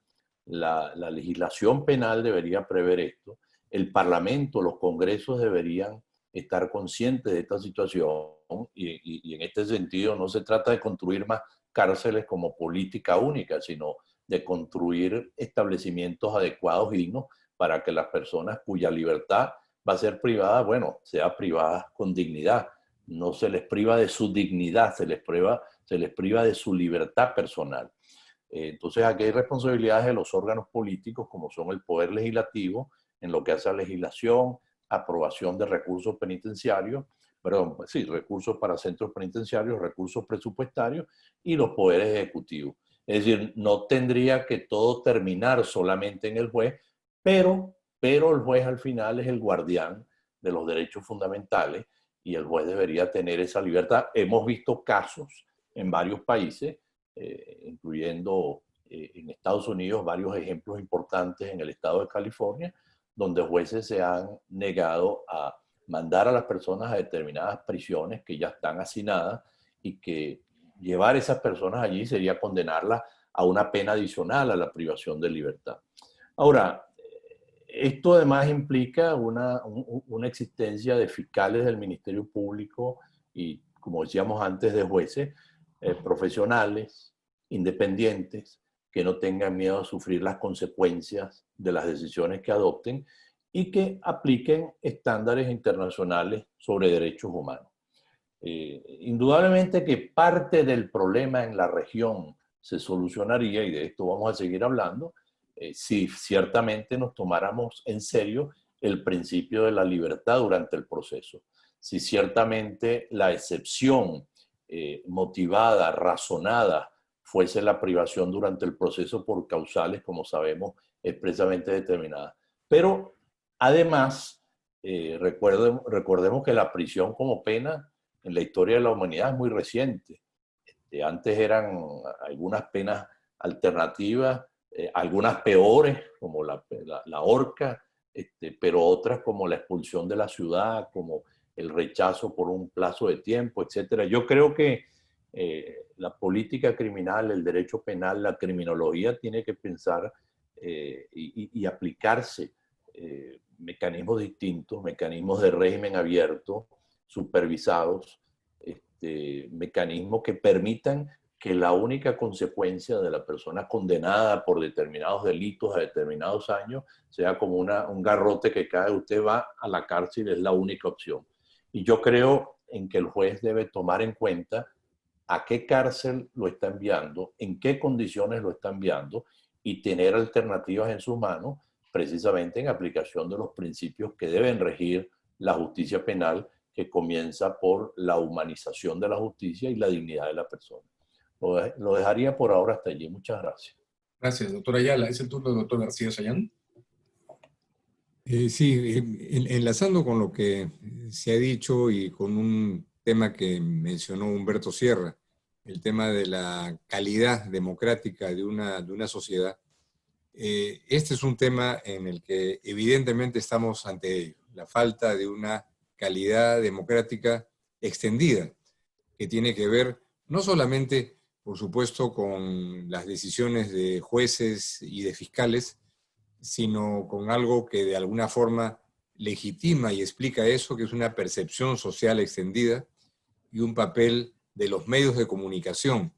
La legislación penal debería prever esto. El Parlamento, los congresos deberían estar conscientes de esta situación y en este sentido no se trata de construir más cárceles como política única, sino de construir establecimientos adecuados y dignos para que las personas cuya libertad va a ser privada, bueno, sea privada con dignidad. No se les priva de su dignidad, se les priva de su libertad personal. Entonces aquí hay responsabilidades de los órganos políticos como son el Poder Legislativo en lo que hace a legislación, aprobación de recursos penitenciarios, recursos para centros penitenciarios, recursos presupuestarios y los poderes ejecutivos. Es decir, no tendría que todo terminar solamente en el juez, pero el juez al final es el guardián de los derechos fundamentales y el juez debería tener esa libertad. Hemos visto casos en varios países, incluyendo en Estados Unidos varios ejemplos importantes en el estado de California, donde jueces se han negado a mandar a las personas a determinadas prisiones que ya están hacinadas y que llevar a esas personas allí sería condenarlas a una pena adicional a la privación de libertad. Ahora, esto además implica una existencia de fiscales del Ministerio Público y, como decíamos antes, de jueces profesionales, independientes, que no tengan miedo a sufrir las consecuencias de las decisiones que adopten y que apliquen estándares internacionales sobre derechos humanos. Indudablemente que parte del problema en la región se solucionaría, y de esto vamos a seguir hablando, si ciertamente nos tomáramos en serio el principio de la libertad durante el proceso. Si ciertamente la excepción motivada, razonada, fuese la privación durante el proceso por causales, como sabemos, expresamente determinadas. Pero además, recordemos que la prisión como pena en la historia de la humanidad es muy reciente. Antes eran algunas penas alternativas, algunas peores, como la horca, pero otras como la expulsión de la ciudad, como el rechazo por un plazo de tiempo, etc. Yo creo que la política criminal, el derecho penal, la criminología tiene que pensar y aplicarse mecanismos distintos, mecanismos de régimen abierto, supervisados, mecanismos que permitan que la única consecuencia de la persona condenada por determinados delitos a determinados años sea como un garrote que cae, usted va a la cárcel, es la única opción. Y yo creo en que el juez debe tomar en cuenta a qué cárcel lo está enviando, en qué condiciones lo está enviando y tener alternativas en sus manos, precisamente en aplicación de los principios que deben regir la justicia penal, que comienza por la humanización de la justicia y la dignidad de la persona. Lo dejaría por ahora hasta allí. Muchas gracias. Gracias, doctor Ayala. Es el turno del doctor García Sayán. Sí, enlazando con lo que se ha dicho y con un tema que mencionó Humberto Sierra, el tema de la calidad democrática de una sociedad, este es un tema en el que evidentemente estamos ante ello, la falta de una calidad democrática extendida, que tiene que ver no solamente, por supuesto, con las decisiones de jueces y de fiscales, sino con algo que de alguna forma legitima y explica eso, que es una percepción social extendida y un papel de los medios de comunicación,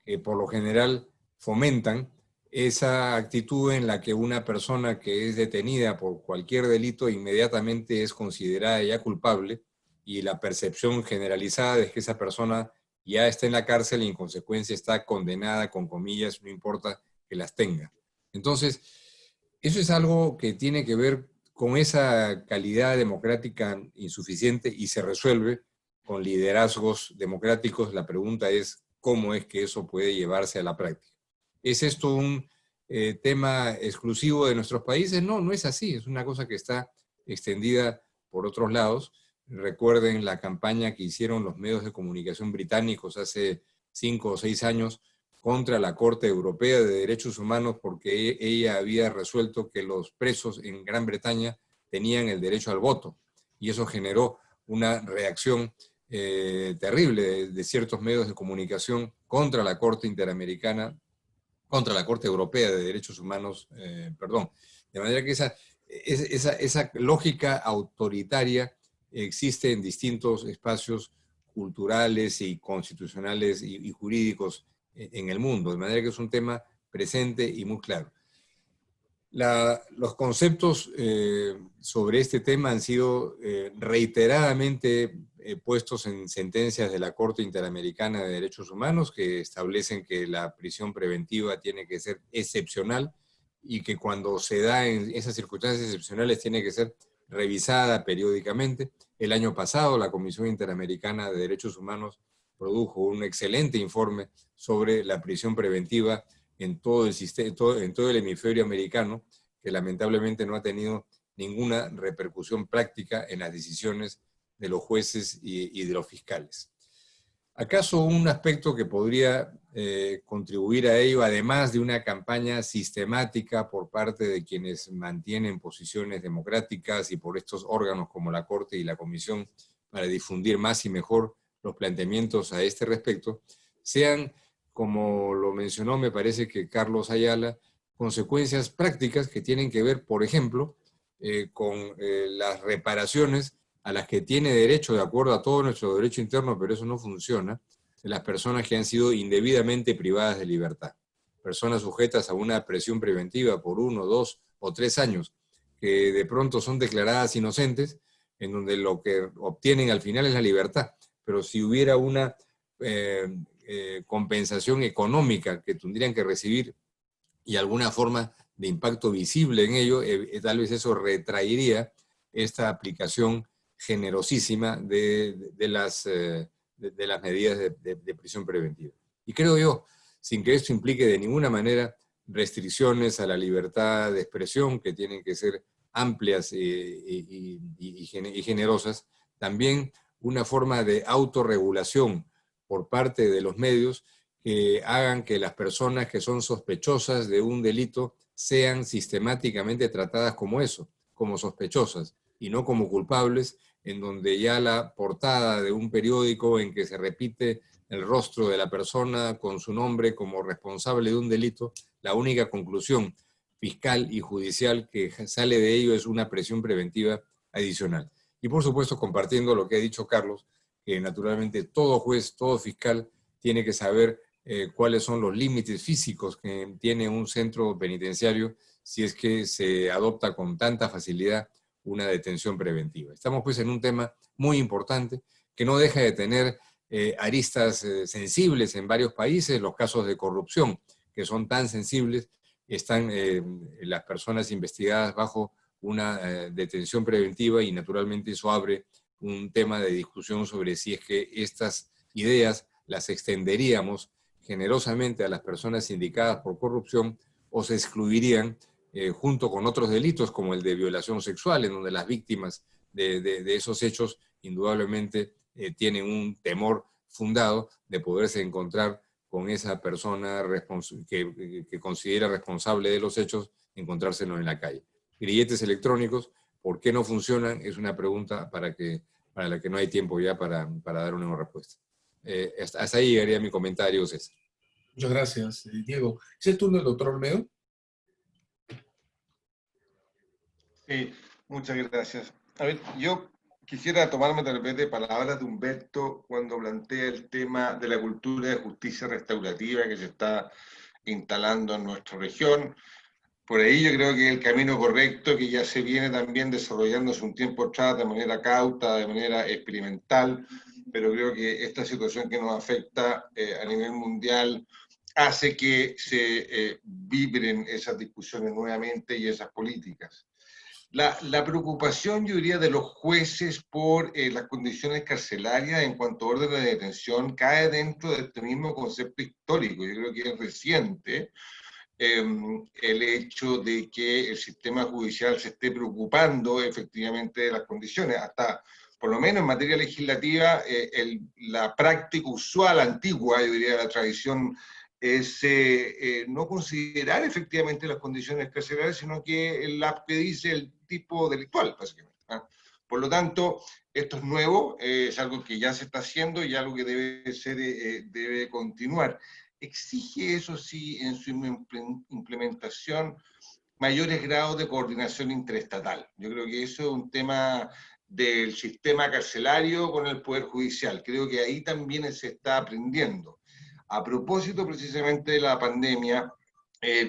que por lo general fomentan esa actitud en la que una persona que es detenida por cualquier delito inmediatamente es considerada ya culpable, y la percepción generalizada es que esa persona ya está en la cárcel y en consecuencia está condenada, con comillas, no importa que las tenga. Entonces, eso es algo que tiene que ver con esa calidad democrática insuficiente y se resuelve con liderazgos democráticos. La pregunta es, ¿cómo es que eso puede llevarse a la práctica? ¿Es esto un tema exclusivo de nuestros países? No, no es así. Es una cosa que está extendida por otros lados. Recuerden la campaña que hicieron los medios de comunicación británicos hace 5 o 6 años contra la Corte Europea de Derechos Humanos, porque ella había resuelto que los presos en Gran Bretaña tenían el derecho al voto. Y eso generó una reacción terrible de ciertos medios de comunicación contra la Corte Interamericana, contra la Corte Europea de Derechos Humanos, perdón. De manera que esa lógica autoritaria existe en distintos espacios culturales y constitucionales y jurídicos en el mundo, de manera que es un tema presente y muy claro. Los conceptos sobre este tema han sido reiteradamente puestos en sentencias de la Corte Interamericana de Derechos Humanos, que establecen que la prisión preventiva tiene que ser excepcional y que cuando se da en esas circunstancias excepcionales tiene que ser revisada periódicamente. El año pasado la Comisión Interamericana de Derechos Humanos produjo un excelente informe sobre la prisión preventiva en todo el sistema, en todo el hemisferio americano, que lamentablemente no ha tenido ninguna repercusión práctica en las decisiones de los jueces y de los fiscales. ¿Acaso un aspecto que podría contribuir a ello, además de una campaña sistemática por parte de quienes mantienen posiciones democráticas y por estos órganos como la Corte y la Comisión para difundir más y mejor los planteamientos a este respecto, sean, como lo mencionó, me parece que Carlos Ayala, consecuencias prácticas que tienen que ver, por ejemplo, con las reparaciones a las que tiene derecho de acuerdo a todo nuestro derecho interno, pero eso no funciona, de las personas que han sido indebidamente privadas de libertad. Personas sujetas a una prisión preventiva por 1, 2 o 3 años, que de pronto son declaradas inocentes, en donde lo que obtienen al final es la libertad. Pero si hubiera una compensación económica que tendrían que recibir y alguna forma de impacto visible en ello, tal vez eso retraería esta aplicación generosísima de las medidas de prisión preventiva. Y creo yo, sin que esto implique de ninguna manera restricciones a la libertad de expresión, que tienen que ser amplias y generosas, también una forma de autorregulación por parte de los medios que hagan que las personas que son sospechosas de un delito sean sistemáticamente tratadas como eso, como sospechosas, y no como culpables, en donde ya la portada de un periódico en que se repite el rostro de la persona con su nombre como responsable de un delito, la única conclusión fiscal y judicial que sale de ello es una presión preventiva adicional. Y por supuesto, compartiendo lo que ha dicho Carlos, que naturalmente todo juez, todo fiscal tiene que saber cuáles son los límites físicos que tiene un centro penitenciario si es que se adopta con tanta facilidad una detención preventiva. Estamos pues en un tema muy importante que no deja de tener aristas sensibles en varios países, los casos de corrupción que son tan sensibles, están las personas investigadas bajo una detención preventiva y naturalmente eso abre un tema de discusión sobre si es que estas ideas las extenderíamos generosamente a las personas indicadas por corrupción o se excluirían junto con otros delitos como el de violación sexual, en donde las víctimas de esos hechos indudablemente tienen un temor fundado de poderse encontrar con esa persona que considera responsable de los hechos, encontrárselo en la calle. Grilletes electrónicos, ¿por qué no funcionan? Es una pregunta para la que no hay tiempo ya para dar una respuesta. Hasta ahí llegaría mi comentario, César. Muchas gracias, Diego. ¿Es el turno del doctor Olmedo? Sí, muchas gracias. A ver, yo quisiera tomarme tal vez de palabras de Humberto cuando plantea el tema de la cultura de justicia restaurativa que se está instalando en nuestra región. Por ahí yo creo que el camino correcto, que ya se viene también desarrollándose un tiempo atrás de manera cauta, de manera experimental, pero creo que esta situación que nos afecta a nivel mundial hace que se vibren esas discusiones nuevamente y esas políticas. La preocupación, yo diría, de los jueces por las condiciones carcelarias en cuanto a órdenes de detención cae dentro de este mismo concepto histórico. Yo creo que es reciente el hecho de que el sistema judicial se esté preocupando efectivamente de las condiciones. Hasta, por lo menos en materia legislativa, la práctica usual, antigua, yo diría, la tradición es no considerar efectivamente las condiciones carcelarias, sino que la que dice el tipo delictual, básicamente. ¿Ah? Por lo tanto, esto es nuevo, es algo que ya se está haciendo y algo que debe continuar. Exige, eso sí, en su implementación, mayores grados de coordinación interestatal. Yo creo que eso es un tema del sistema carcelario con el Poder Judicial. Creo que ahí también se está aprendiendo. A propósito precisamente de la pandemia,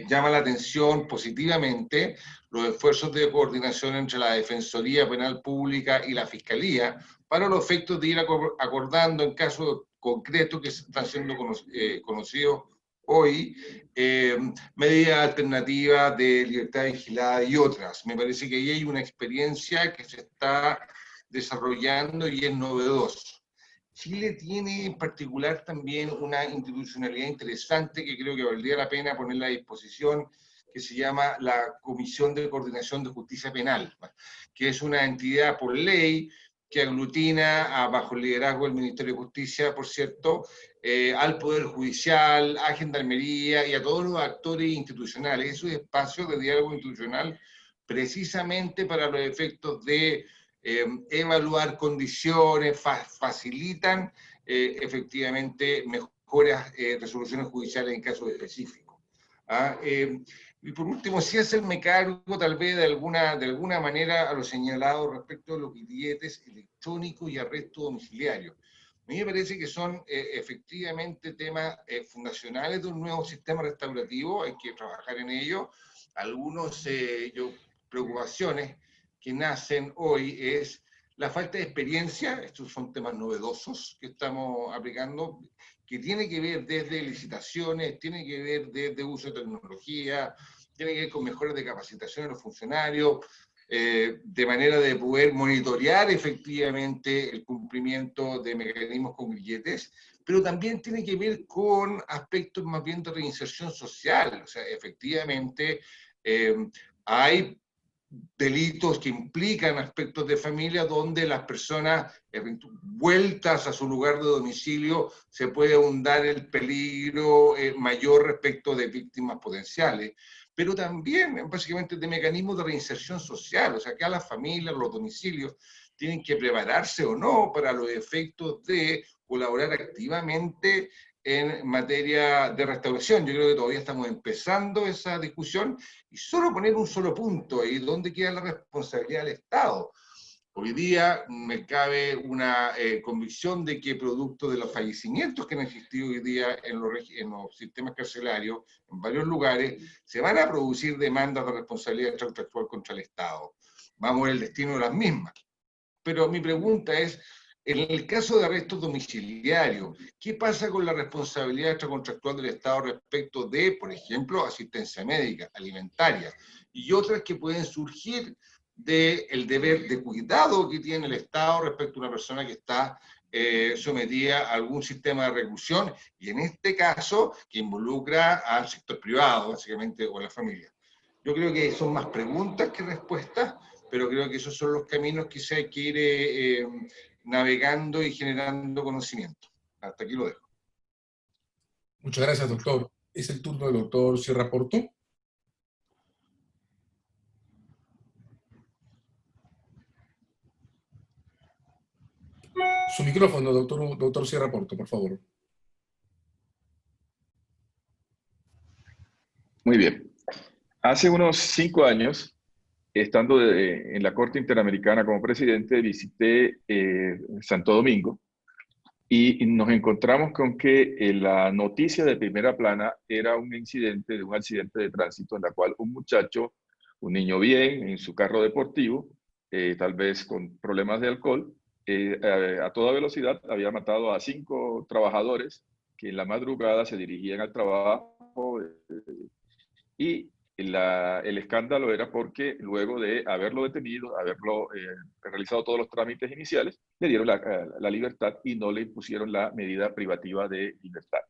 llama la atención positivamente los esfuerzos de coordinación entre la Defensoría Penal Pública y la Fiscalía para los efectos de ir acordando en casos concretos que están siendo conocidos hoy, medidas alternativas de libertad vigilada y otras. Me parece que ahí hay una experiencia que se está desarrollando y es novedoso. Chile tiene en particular también una institucionalidad interesante que creo que valdría la pena ponerla a disposición, que se llama la Comisión de Coordinación de Justicia Penal, que es una entidad por ley que aglutina bajo el liderazgo del Ministerio de Justicia, por cierto, al Poder Judicial, a Gendarmería y a todos los actores institucionales. Es un espacio de diálogo institucional precisamente para los efectos de evaluar condiciones, facilitan efectivamente mejores resoluciones judiciales en casos específicos. ¿Ah? Y por último, sí hacerme cargo tal vez de alguna manera a lo señalado respecto a los billetes electrónicos y arresto domiciliario. A mí me parece que son efectivamente temas fundacionales de un nuevo sistema restaurativo, hay que trabajar en ello. Algunos preocupaciones que nacen hoy es la falta de experiencia, estos son temas novedosos que estamos aplicando, que tiene que ver desde licitaciones, tiene que ver desde uso de tecnología, tiene que ver con mejoras de capacitación de los funcionarios, de manera de poder monitorear efectivamente el cumplimiento de mecanismos con grilletes, pero también tiene que ver con aspectos más bien de reinserción social. O sea, efectivamente hay delitos que implican aspectos de familia donde las personas vueltas a su lugar de domicilio se puede ahondar el peligro mayor respecto de víctimas potenciales, pero también básicamente de mecanismos de reinserción social, o sea, que a las familias, los domicilios, tienen que prepararse o no para los efectos de colaborar activamente en materia de restauración. Yo creo que todavía estamos empezando esa discusión y solo poner un solo punto ahí, ¿dónde queda la responsabilidad del Estado? Hoy día me cabe una convicción de que producto de los fallecimientos que han existido hoy día en los sistemas carcelarios, en varios lugares, se van a producir demandas de responsabilidad contractual contra el Estado. Vamos a ver el destino de las mismas. Pero mi pregunta es, en el caso de arrestos domiciliarios, ¿qué pasa con la responsabilidad extracontractual del Estado respecto de, por ejemplo, asistencia médica, alimentaria, y otras que pueden surgir del deber de cuidado que tiene el Estado respecto a una persona que está sometida a algún sistema de reclusión, y en este caso, que involucra al sector privado, básicamente, o a la familia? Yo creo que son más preguntas que respuestas, pero creo que esos son los caminos que se hay que ir navegando y generando conocimiento. Hasta aquí lo dejo. Muchas gracias, doctor. Es el turno del doctor Sierra Porto. Su micrófono, doctor Sierra Porto, por favor. Muy bien. Hace unos 5 años, estando en la Corte Interamericana como presidente, visité Santo Domingo y nos encontramos con que la noticia de primera plana era un accidente de tránsito en la cual un muchacho, un niño bien, en su carro deportivo, tal vez con problemas de alcohol, a toda velocidad había matado a 5 trabajadores que en la madrugada se dirigían al trabajo y el escándalo era porque luego de haberlo detenido, haberlo realizado todos los trámites iniciales, le dieron la libertad y no le impusieron la medida privativa de libertad.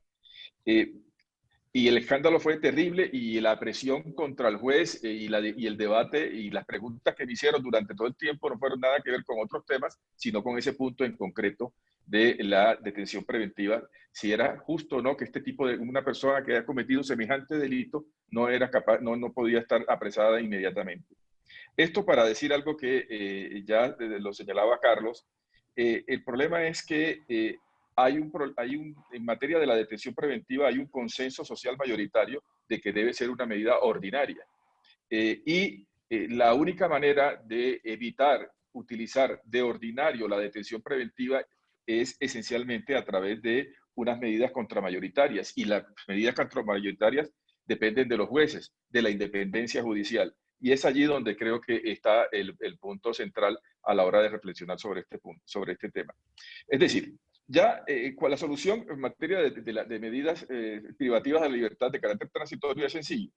Y el escándalo fue terrible y la presión contra el juez y el debate y las preguntas que me hicieron durante todo el tiempo no fueron nada que ver con otros temas, sino con ese punto en concreto de la detención preventiva, si era justo o no que este tipo de una persona que haya cometido semejante delito no era capaz, no podía estar apresada inmediatamente. Esto para decir algo que ya lo señalaba Carlos, el problema es que en materia de la detención preventiva hay un consenso social mayoritario de que debe ser una medida ordinaria. La única manera de evitar utilizar de ordinario la detención preventiva es esencialmente a través de unas medidas contramayoritarias, y las medidas contramayoritarias dependen de los jueces, de la independencia judicial. Y es allí donde creo que está el punto central a la hora de reflexionar sobre este tema. Es decir, ya la solución en materia de medidas privativas de la libertad de carácter transitorio es sencillo.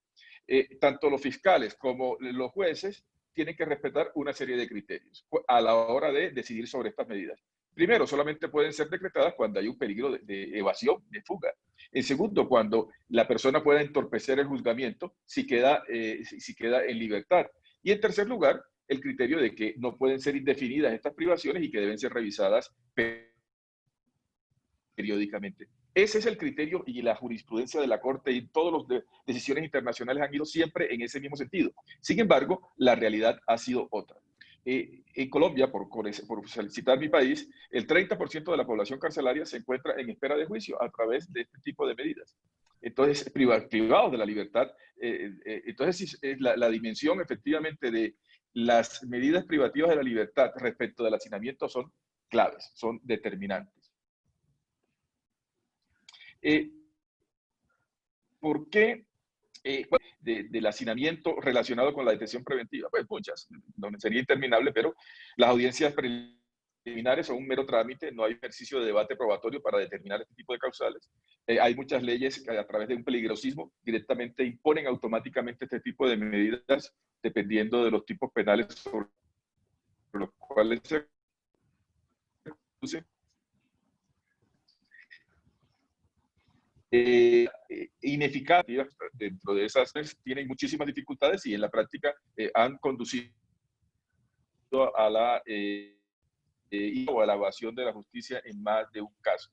Tanto los fiscales como los jueces tienen que respetar una serie de criterios a la hora de decidir sobre estas medidas. Primero, solamente pueden ser decretadas cuando hay un peligro de evasión, de fuga. En segundo, cuando la persona pueda entorpecer el juzgamiento si queda en libertad. Y en tercer lugar, el criterio de que no pueden ser indefinidas estas privaciones y que deben ser revisadas periódicamente. Ese es el criterio y la jurisprudencia de la Corte y todas las decisiones internacionales han ido siempre en ese mismo sentido. Sin embargo, la realidad ha sido otra. En Colombia, por citar mi país, el 30% de la población carcelaria se encuentra en espera de juicio a través de este tipo de medidas. Entonces, privados de la libertad. Entonces, la dimensión efectivamente de las medidas privativas de la libertad respecto del hacinamiento son claves, son determinantes. ¿Por qué del hacinamiento relacionado con la detención preventiva? Pues muchas, no sería interminable, pero las audiencias preliminares son un mero trámite, no hay ejercicio de debate probatorio para determinar este tipo de causales. Hay muchas leyes que a través de un peligrosismo directamente imponen automáticamente este tipo de medidas dependiendo de los tipos penales sobre los cuales se produce. ineficaces dentro de esas, tienen muchísimas dificultades y en la práctica han conducido a la o a la evasión de la justicia en más de un caso.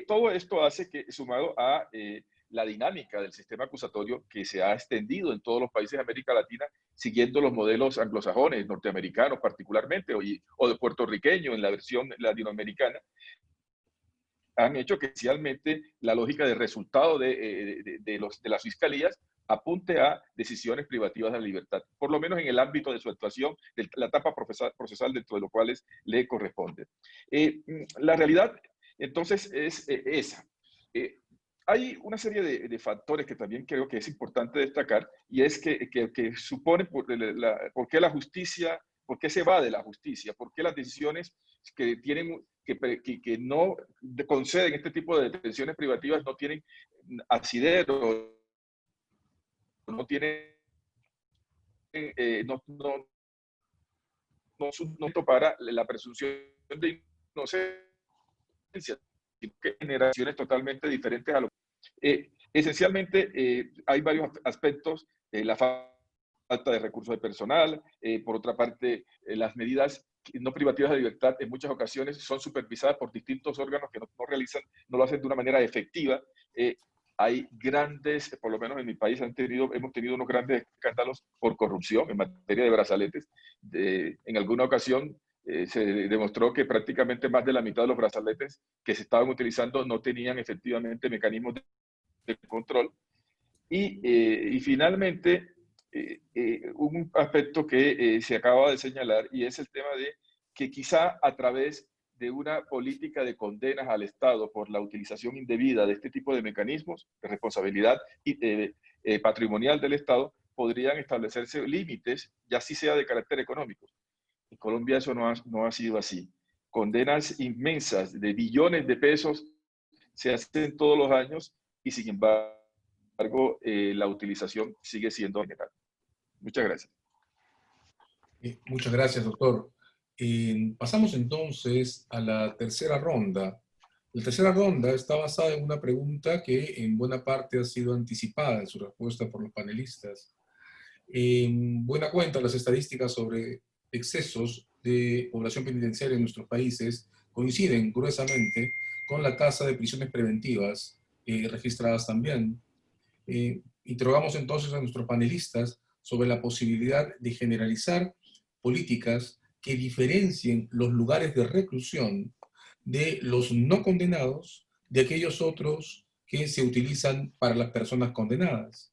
Todo esto hace que, sumado a la dinámica del sistema acusatorio que se ha extendido en todos los países de América Latina, siguiendo los modelos anglosajones, norteamericanos particularmente, o de puertorriqueño en la versión latinoamericana, han hecho que especialmente la lógica de resultado de las fiscalías apunte a decisiones privativas de la libertad, por lo menos en el ámbito de su actuación, de la etapa procesal dentro de lo cual le corresponde. La realidad, entonces, es esa. Hay una serie de factores que también creo que es importante destacar, y es que supone por qué la justicia, por qué se va de la justicia, por qué las decisiones que tienen que no conceden este tipo de detenciones privativas no tienen asidero, no tienen no para la presunción de inocencia, que generaciones totalmente diferentes a lo esencialmente hay varios aspectos, la falta de recursos de personal, por otra parte las medidas no privativas de libertad en muchas ocasiones son supervisadas por distintos órganos que no lo hacen de una manera efectiva. Hay grandes, por lo menos en mi país hemos tenido unos grandes escándalos por corrupción en materia de brazaletes. En alguna ocasión se demostró que prácticamente más de la mitad de los brazaletes que se estaban utilizando no tenían efectivamente mecanismos de control. Y finalmente, un aspecto que se acaba de señalar, y es el tema de que quizá a través de una política de condenas al Estado por la utilización indebida de este tipo de mecanismos de responsabilidad patrimonial del Estado, podrían establecerse límites, ya sí sea de carácter económico. En Colombia eso no ha sido así. Condenas inmensas de billones de pesos se hacen todos los años y sin embargo la utilización sigue siendo general. Muchas gracias. Muchas gracias, doctor. Pasamos entonces a la tercera ronda. La tercera ronda está basada en una pregunta que en buena parte ha sido anticipada en su respuesta por los panelistas. En buena cuenta, las estadísticas sobre excesos de población penitenciaria en nuestros países coinciden gruesamente con la tasa de prisiones preventivas registradas también. Interrogamos entonces a nuestros panelistas sobre la posibilidad de generalizar políticas que diferencien los lugares de reclusión de los no condenados de aquellos otros que se utilizan para las personas condenadas.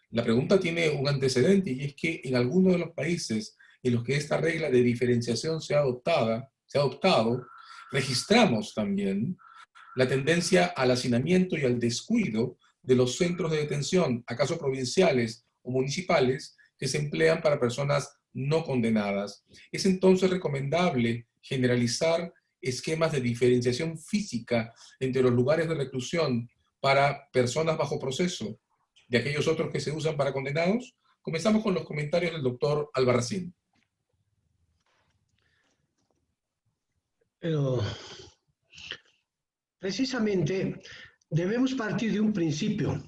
La pregunta tiene un antecedente y es que en algunos de los países en los que esta regla de diferenciación se ha adoptado, registramos también la tendencia al hacinamiento y al descuido de los centros de detención, acaso provinciales o municipales, que se emplean para personas no condenadas. Es entonces recomendable generalizar esquemas de diferenciación física entre los lugares de reclusión para personas bajo proceso de aquellos otros que se usan para condenados. Comenzamos con los comentarios del doctor Albarracín. Pero precisamente debemos partir de un principio.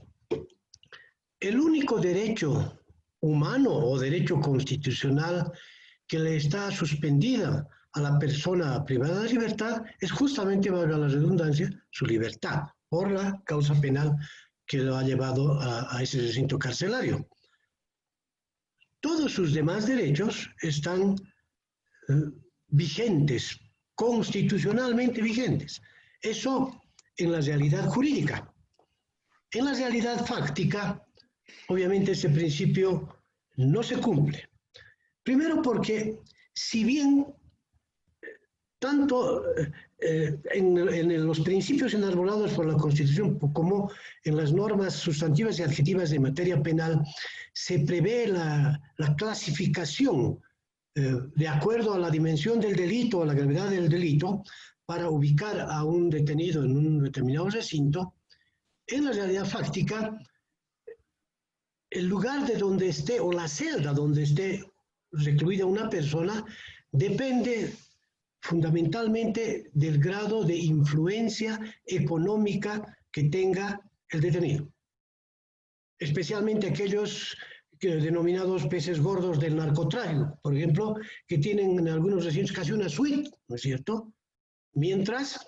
El único derecho humano o derecho constitucional que le está suspendida a la persona privada de libertad es justamente, valga la redundancia, su libertad por la causa penal que lo ha llevado a ese recinto carcelario. Todos sus demás derechos están vigentes, constitucionalmente vigentes. Eso en la realidad jurídica. En la realidad fáctica, obviamente ese principio no se cumple. Primero porque, si bien tanto en los principios enarbolados por la Constitución como en las normas sustantivas y adjetivas de materia penal, se prevé la clasificación de acuerdo a la dimensión del delito, a la gravedad del delito, para ubicar a un detenido en un determinado recinto, en la realidad fáctica, el lugar de donde esté o la celda donde esté recluida una persona depende fundamentalmente del grado de influencia económica que tenga el detenido. especialmente aquellos denominados peces gordos del narcotráfico, por ejemplo, que tienen en algunos recintos casi una suite, ¿no es cierto? Mientras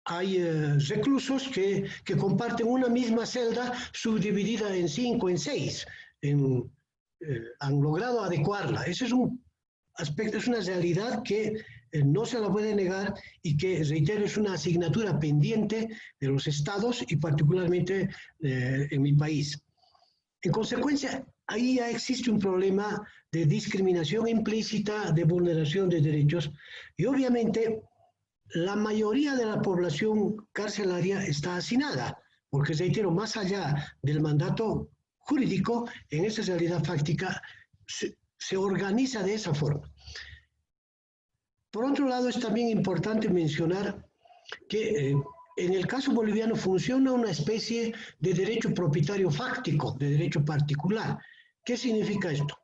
hay reclusos que comparten una misma celda subdividida en 5, en 6, han logrado adecuarla. Ese es un aspecto, es una realidad que no se la puede negar y que, reitero, es una asignatura pendiente de los estados y particularmente en mi país. En consecuencia, ahí ya existe un problema de discriminación implícita, de vulneración de derechos y obviamente la mayoría de la población carcelaria está hacinada, porque, reitero, más allá del mandato jurídico, en esa realidad fáctica se organiza de esa forma. Por otro lado, es también importante mencionar que en el caso boliviano funciona una especie de derecho propietario fáctico, de derecho particular. ¿Qué significa esto?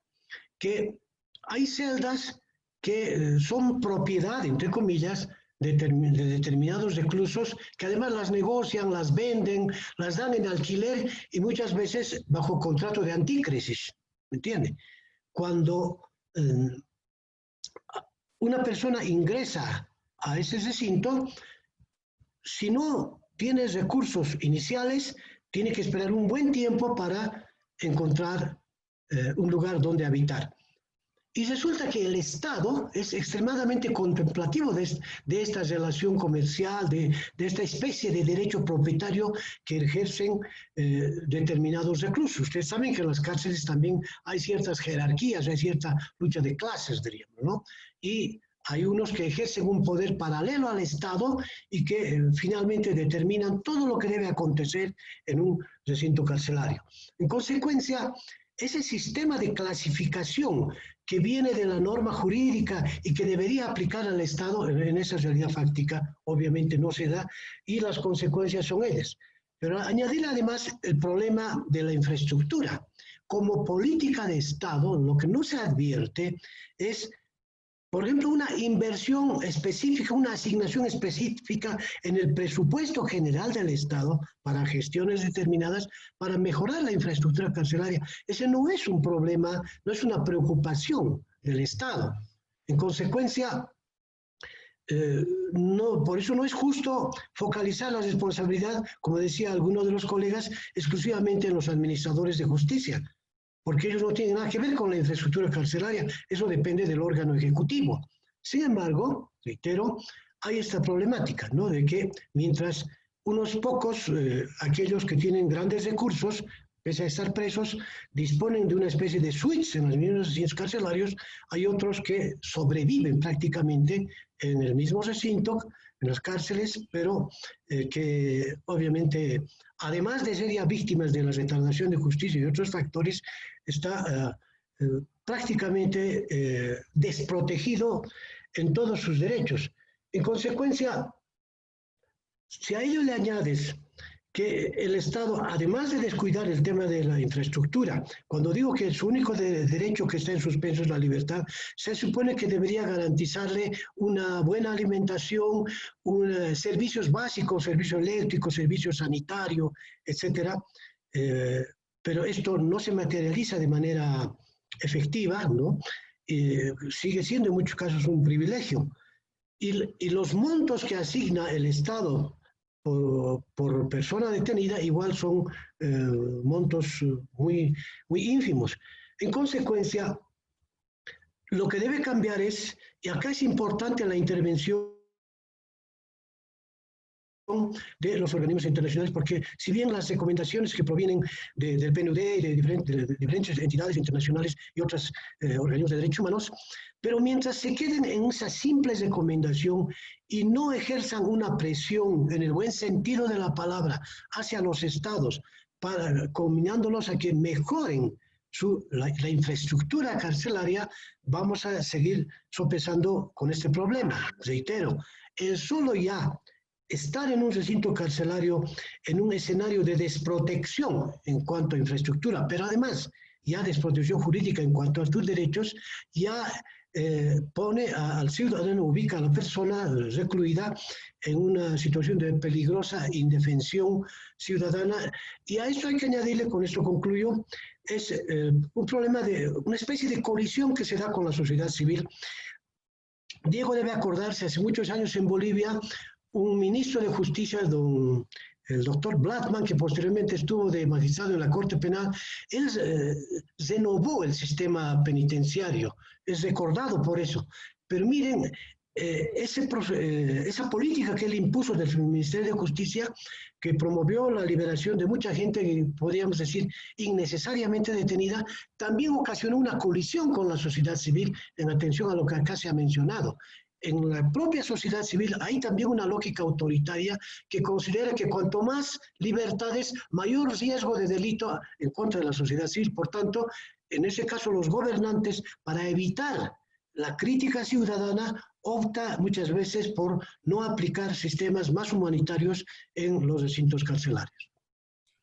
Que hay celdas que son propiedad, entre comillas, de determinados reclusos, que además las negocian, las venden, las dan en alquiler y muchas veces bajo contrato de antícrisis, ¿me entiende? Cuando una persona ingresa a ese recinto, si no tiene recursos iniciales, tiene que esperar un buen tiempo para encontrar un lugar donde habitar. Y resulta que el Estado es extremadamente contemplativo de esta relación comercial, de esta especie de derecho propietario que ejercen determinados reclusos. Ustedes saben que en las cárceles también hay ciertas jerarquías, hay cierta lucha de clases, diríamos, ¿no? Y hay unos que ejercen un poder paralelo al Estado y que finalmente determinan todo lo que debe acontecer en un recinto carcelario. En consecuencia, ese sistema de clasificación que viene de la norma jurídica y que debería aplicar al Estado en esa realidad fáctica, obviamente no se da y las consecuencias son ellas. Pero añadir además el problema de la infraestructura. Como política de Estado, lo que no se advierte es, por ejemplo, una inversión específica, una asignación específica en el presupuesto general del Estado para gestiones determinadas para mejorar la infraestructura carcelaria. Ese no es un problema, no es una preocupación del Estado. En consecuencia, por eso no es justo focalizar la responsabilidad, como decía alguno de los colegas, exclusivamente en los administradores de justicia, porque ellos no tienen nada que ver con la infraestructura carcelaria, eso depende del órgano ejecutivo. Sin embargo, reitero, hay esta problemática, ¿no? De que mientras unos pocos, aquellos que tienen grandes recursos, pese a estar presos, disponen de una especie de suites en los mismos recintos carcelarios, hay otros que sobreviven prácticamente en el mismo recinto, en las cárceles, pero que obviamente, además de ser ya víctimas de la retardación de justicia y otros factores, está prácticamente desprotegido en todos sus derechos. En consecuencia, si a ello le añades que el Estado, además de descuidar el tema de la infraestructura, cuando digo que su único derecho que está en suspenso es la libertad, se supone que debería garantizarle una buena alimentación, servicios básicos, servicio eléctrico, servicio sanitario, etc. Pero esto no se materializa de manera efectiva, ¿no? Sigue siendo en muchos casos un privilegio. Y los montos que asigna el Estado por persona detenida igual son montos muy ínfimos. En consecuencia, lo que debe cambiar es, y acá es importante la intervención de los organismos internacionales, porque si bien las recomendaciones que provienen del PNUD y de diferentes entidades internacionales y otros organismos de derechos humanos, pero mientras se queden en esa simple recomendación y no ejerzan una presión en el buen sentido de la palabra hacia los estados, combinándolos a que mejoren la infraestructura carcelaria, vamos a seguir sopesando con este problema. Reitero, el solo ya estar en un recinto carcelario en un escenario de desprotección en cuanto a infraestructura, pero además ya desprotección jurídica en cuanto a tus derechos, ya pone al ciudadano, ubica a la persona recluida en una situación de peligrosa indefensión ciudadana. Y a esto hay que añadirle, con esto concluyo, es un problema de una especie de colisión que se da con la sociedad civil. Diego debe acordarse, hace muchos años en Bolivia, un ministro de Justicia, el doctor Blattman, que posteriormente estuvo de magistrado en la Corte Penal, él renovó el sistema penitenciario, es recordado por eso. Pero miren, esa política que él impuso del Ministerio de Justicia, que promovió la liberación de mucha gente, podríamos decir, innecesariamente detenida, también ocasionó una colisión con la sociedad civil en atención a lo que acá se ha mencionado. En la propia sociedad civil hay también una lógica autoritaria que considera que cuanto más libertades, mayor riesgo de delito en contra de la sociedad civil. Por tanto, en ese caso, los gobernantes, para evitar la crítica ciudadana, opta muchas veces por no aplicar sistemas más humanitarios en los recintos carcelarios.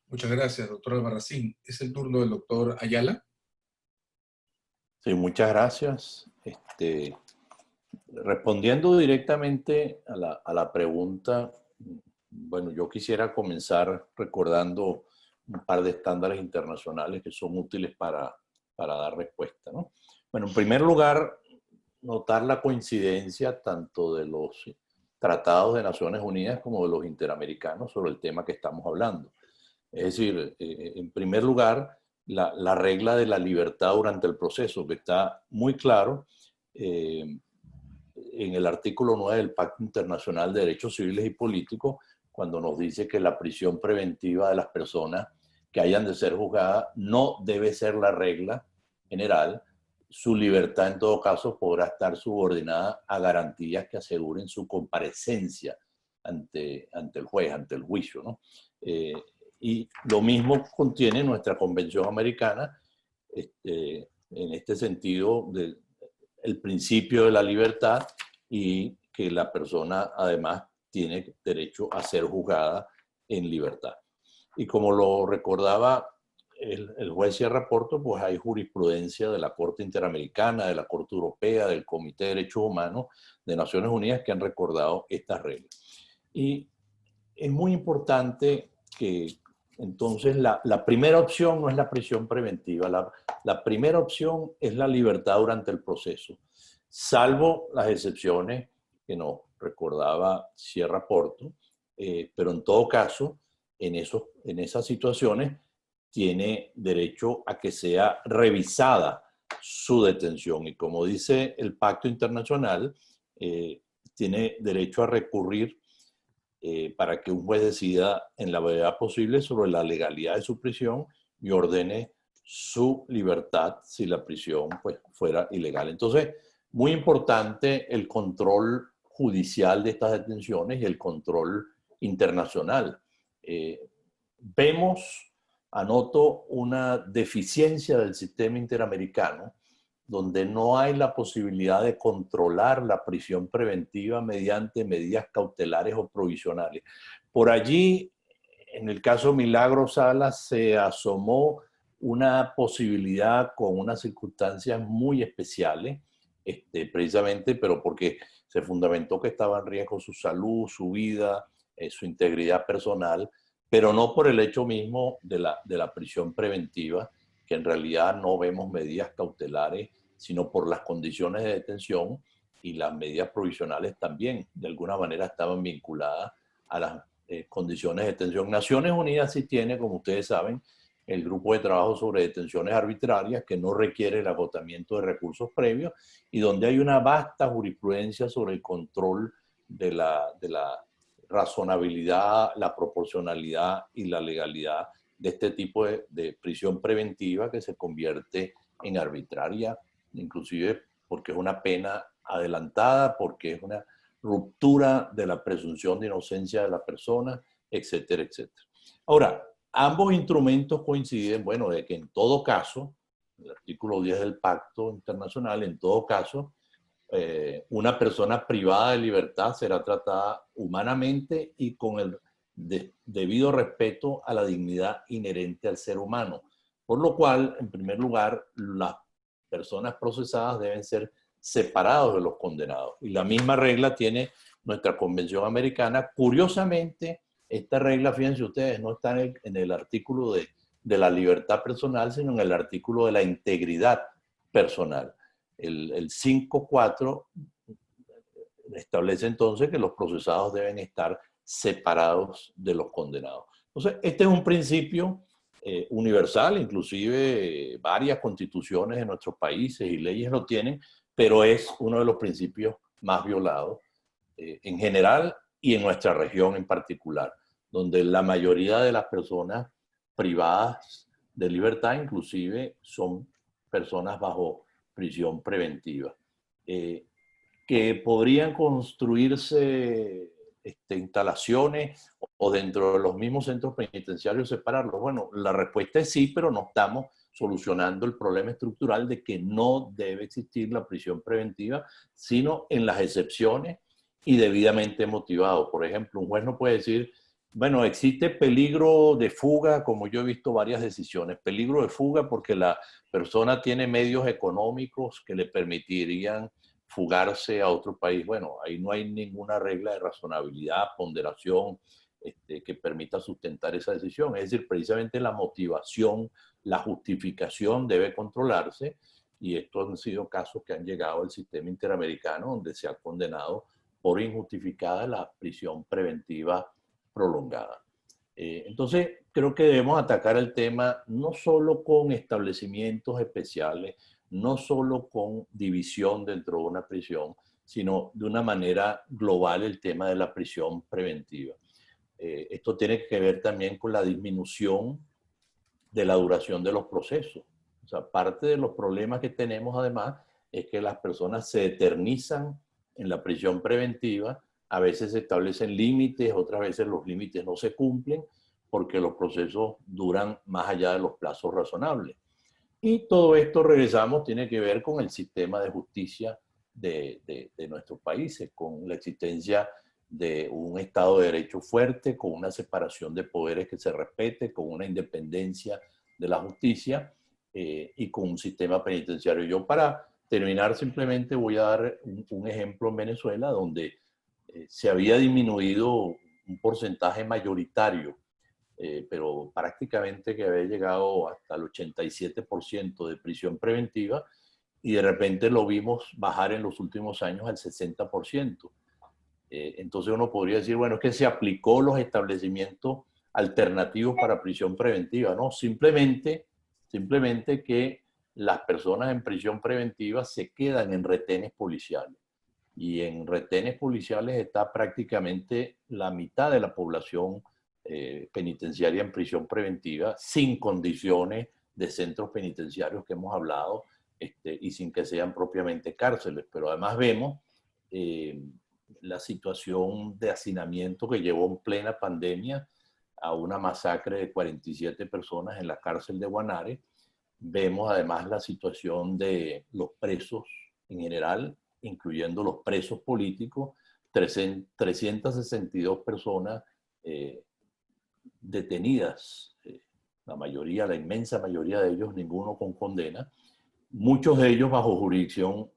Muchas gracias, doctor Albarracín. Es el turno del doctor Ayala. Sí, muchas gracias. Respondiendo directamente a la pregunta, bueno, yo quisiera comenzar recordando un par de estándares internacionales que son útiles para dar respuesta, ¿no? Bueno, en primer lugar, notar la coincidencia tanto de los tratados de Naciones Unidas como de los interamericanos sobre el tema que estamos hablando. Es decir, en primer lugar, la regla de la libertad durante el proceso, que está muy claro en el artículo 9 del Pacto Internacional de Derechos Civiles y Políticos, cuando nos dice que la prisión preventiva de las personas que hayan de ser juzgadas no debe ser la regla general. Su libertad, en todo caso, podrá estar subordinada a garantías que aseguren su comparecencia ante el juez, ante el juicio, ¿no? Y lo mismo contiene nuestra Convención Americana, en este sentido, el principio de la libertad y que la persona, además, tiene derecho a ser juzgada en libertad. Y como lo recordaba el juez Sierra Porto, pues hay jurisprudencia de la Corte Interamericana, de la Corte Europea, del Comité de Derechos Humanos de Naciones Unidas que han recordado estas reglas. Y es muy importante que entonces la primera opción no es la prisión preventiva, la primera opción es la libertad durante el proceso, salvo las excepciones que nos recordaba Sierra Porto, pero en todo caso, en esas situaciones, tiene derecho a que sea revisada su detención. Y como dice el Pacto Internacional, tiene derecho a recurrir para que un juez decida en la brevedad posible sobre la legalidad de su prisión y ordene su libertad si la prisión pues, fuera ilegal. Entonces, muy importante el control judicial de estas detenciones y el control internacional. Anoto una deficiencia del sistema interamericano donde no hay la posibilidad de controlar la prisión preventiva mediante medidas cautelares o provisionales. Por allí, en el caso Milagro Salas, se asomó una posibilidad con unas circunstancias muy especiales, precisamente, pero porque se fundamentó que estaba en riesgo su salud, su vida, su integridad personal, pero no por el hecho mismo de la prisión preventiva, que en realidad no vemos medidas cautelares, sino por las condiciones de detención, y las medidas provisionales también, de alguna manera, estaban vinculadas a las condiciones de detención. Naciones Unidas sí tiene, como ustedes saben, el grupo de trabajo sobre detenciones arbitrarias, que no requiere el agotamiento de recursos previos, y donde hay una vasta jurisprudencia sobre el control de la razonabilidad, la proporcionalidad y la legalidad de este tipo de prisión preventiva, que se convierte en arbitraria, inclusive porque es una pena adelantada, porque es una ruptura de la presunción de inocencia de la persona, etcétera, etcétera. Ahora, ambos instrumentos coinciden, bueno, de que en todo caso, el artículo 10 del Pacto Internacional, en todo caso, una persona privada de libertad será tratada humanamente y con el debido respeto a la dignidad inherente al ser humano. Por lo cual, en primer lugar, las personas procesadas deben ser separados de los condenados. Y la misma regla tiene nuestra Convención Americana. Curiosamente, esta regla, fíjense ustedes, no está en el artículo de la libertad personal, sino en el artículo de la integridad personal. El 5.4 establece entonces que los procesados deben estar separados de los condenados. Entonces, este es un principio universal, inclusive varias constituciones de nuestros países y leyes lo tienen, pero es uno de los principios más violados en general y en nuestra región en particular, donde la mayoría de las personas privadas de libertad inclusive son personas bajo prisión preventiva, que podrían construirse instalaciones o dentro de los mismos centros penitenciarios separarlos. Bueno, la respuesta es sí, pero no estamos solucionando el problema estructural de que no debe existir la prisión preventiva, sino en las excepciones y debidamente motivado. Por ejemplo, un juez no puede decir, bueno, existe peligro de fuga, como yo he visto varias decisiones, peligro de fuga porque la persona tiene medios económicos que le permitirían fugarse a otro país. Bueno, ahí no hay ninguna regla de razonabilidad, ponderación, que permita sustentar esa decisión. Es decir, precisamente la motivación, la justificación debe controlarse, y estos han sido casos que han llegado al sistema interamericano donde se ha condenado por injustificada la prisión preventiva prolongada. Entonces, creo que debemos atacar el tema no solo con establecimientos especiales, no solo con división dentro de una prisión, sino de una manera global el tema de la prisión preventiva. Esto tiene que ver también con la disminución de la duración de los procesos. O sea, parte de los problemas que tenemos además es que las personas se eternizan en la prisión preventiva, a veces se establecen límites, otras veces los límites no se cumplen porque los procesos duran más allá de los plazos razonables. Y todo esto, regresamos, tiene que ver con el sistema de justicia de nuestros países, con la existencia de un Estado de Derecho fuerte, con una separación de poderes que se respete, con una independencia de la justicia y con un sistema penitenciario. Yo, para terminar, simplemente voy a dar un ejemplo en Venezuela donde se había disminuido un porcentaje mayoritario, pero prácticamente que había llegado hasta el 87% de prisión preventiva, y de repente lo vimos bajar en los últimos años al 60%. Entonces uno podría decir, bueno, es que se aplicó los establecimientos alternativos para prisión preventiva. No, simplemente que las personas en prisión preventiva se quedan en retenes policiales. Y en retenes policiales está prácticamente la mitad de la población penitenciaria en prisión preventiva, sin condiciones de centros penitenciarios que hemos hablado, y sin que sean propiamente cárceles. Pero además vemos la situación de hacinamiento que llevó en plena pandemia a una masacre de 47 personas en la cárcel de Guanare. Vemos además la situación de los presos en general, incluyendo los presos políticos, 362 personas detenidas, la mayoría, la inmensa mayoría de ellos, ninguno con condena, muchos de ellos bajo jurisdicción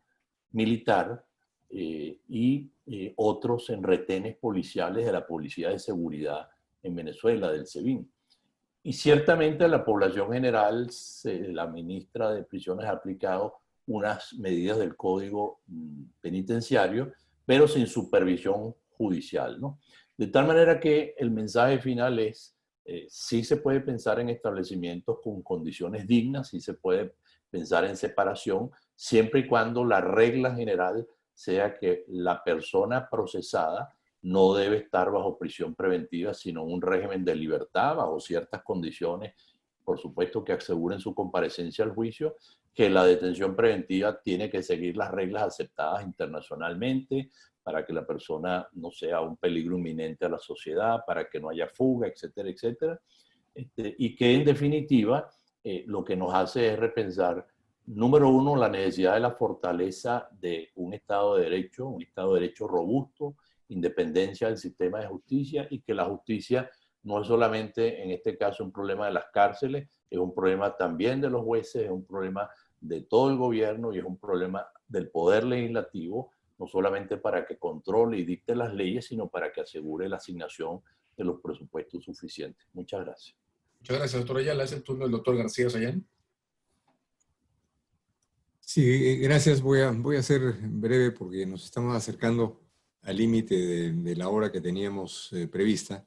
militar, y otros en retenes policiales de la Policía de Seguridad en Venezuela, del SEBIN. Y ciertamente a la población general, la ministra de Prisiones ha aplicado unas medidas del Código Penitenciario, pero sin supervisión judicial, ¿no? De tal manera que el mensaje final es, sí se puede pensar en establecimientos con condiciones dignas, sí se puede pensar en separación, siempre y cuando la regla general sea que la persona procesada no debe estar bajo prisión preventiva, sino en un régimen de libertad, bajo ciertas condiciones, por supuesto, que aseguren su comparecencia al juicio, que la detención preventiva tiene que seguir las reglas aceptadas internacionalmente para que la persona no sea un peligro inminente a la sociedad, para que no haya fuga, etcétera, etcétera. Y que en definitiva lo que nos hace es repensar, número uno, la necesidad de la fortaleza de un Estado de Derecho robusto, independencia del sistema de justicia, y que la justicia no es solamente en este caso un problema de las cárceles, es un problema también de los jueces, es un problema de todo el gobierno y es un problema del Poder Legislativo, no solamente para que controle y dicte las leyes, sino para que asegure la asignación de los presupuestos suficientes. Muchas gracias. Muchas gracias, doctor Ayala. Es el turno del doctor García Sayán. Sí, gracias. Voy a ser breve porque nos estamos acercando al límite de la hora que teníamos prevista.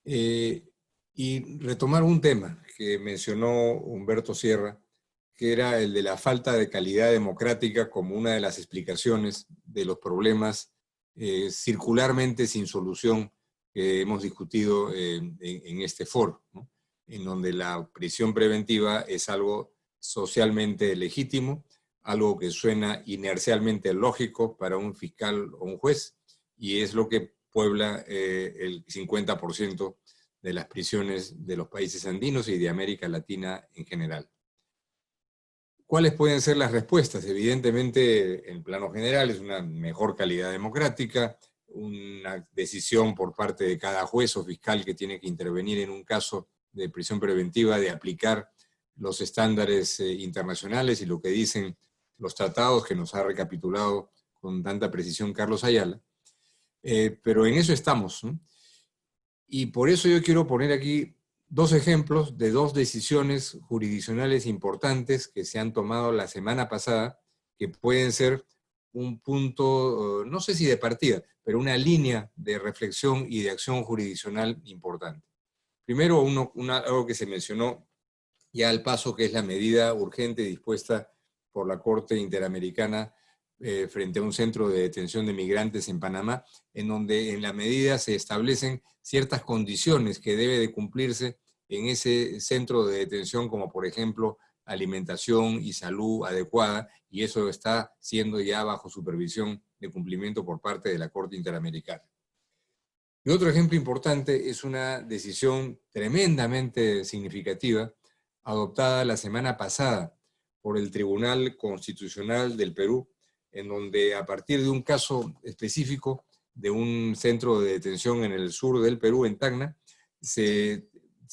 Y retomar un tema que mencionó Humberto Sierra, que era el de la falta de calidad democrática como una de las explicaciones de los problemas circularmente sin solución que hemos discutido en este foro, ¿no? En donde la prisión preventiva es algo socialmente legítimo, algo que suena inercialmente lógico para un fiscal o un juez, y es lo que puebla el 50% de las prisiones de los países andinos y de América Latina en general. ¿Cuáles pueden ser las respuestas? Evidentemente, en plano general, es una mejor calidad democrática, una decisión por parte de cada juez o fiscal que tiene que intervenir en un caso de prisión preventiva de aplicar los estándares internacionales y lo que dicen los tratados que nos ha recapitulado con tanta precisión Carlos Ayala. Pero en eso estamos, ¿no? Y por eso yo quiero poner aquí dos ejemplos de dos decisiones jurisdiccionales importantes que se han tomado la semana pasada, que pueden ser un punto, no sé si de partida, pero una línea de reflexión y de acción jurisdiccional importante. Primero, algo que se mencionó ya al paso, que es la medida urgente dispuesta por la Corte Interamericana frente a un centro de detención de migrantes en Panamá, en donde en la medida se establecen ciertas condiciones que debe de cumplirse en ese centro de detención, como por ejemplo alimentación y salud adecuada, y eso está siendo ya bajo supervisión de cumplimiento por parte de la Corte Interamericana. Y otro ejemplo importante es una decisión tremendamente significativa adoptada la semana pasada por el Tribunal Constitucional del Perú, en donde a partir de un caso específico de un centro de detención en el sur del Perú, en Tacna, se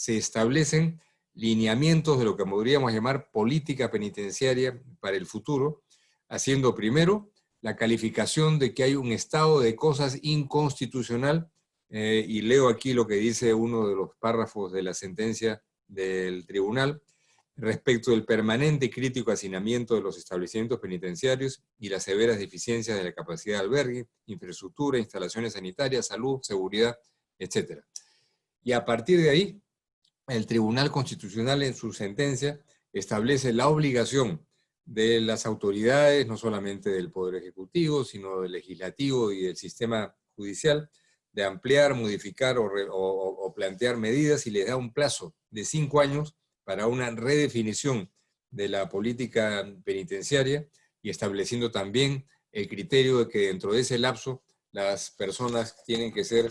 establecen lineamientos de lo que podríamos llamar política penitenciaria para el futuro, haciendo primero la calificación de que hay un estado de cosas inconstitucional, y leo aquí lo que dice uno de los párrafos de la sentencia del tribunal, respecto del permanente y crítico hacinamiento de los establecimientos penitenciarios y las severas deficiencias de la capacidad de albergue, infraestructura, instalaciones sanitarias, salud, seguridad, etc. Y a partir de ahí, el Tribunal Constitucional en su sentencia establece la obligación de las autoridades, no solamente del Poder Ejecutivo, sino del Legislativo y del sistema judicial, de ampliar, modificar o plantear medidas, y les da un plazo de 5 años para una redefinición de la política penitenciaria, y estableciendo también el criterio de que dentro de ese lapso las personas tienen que ser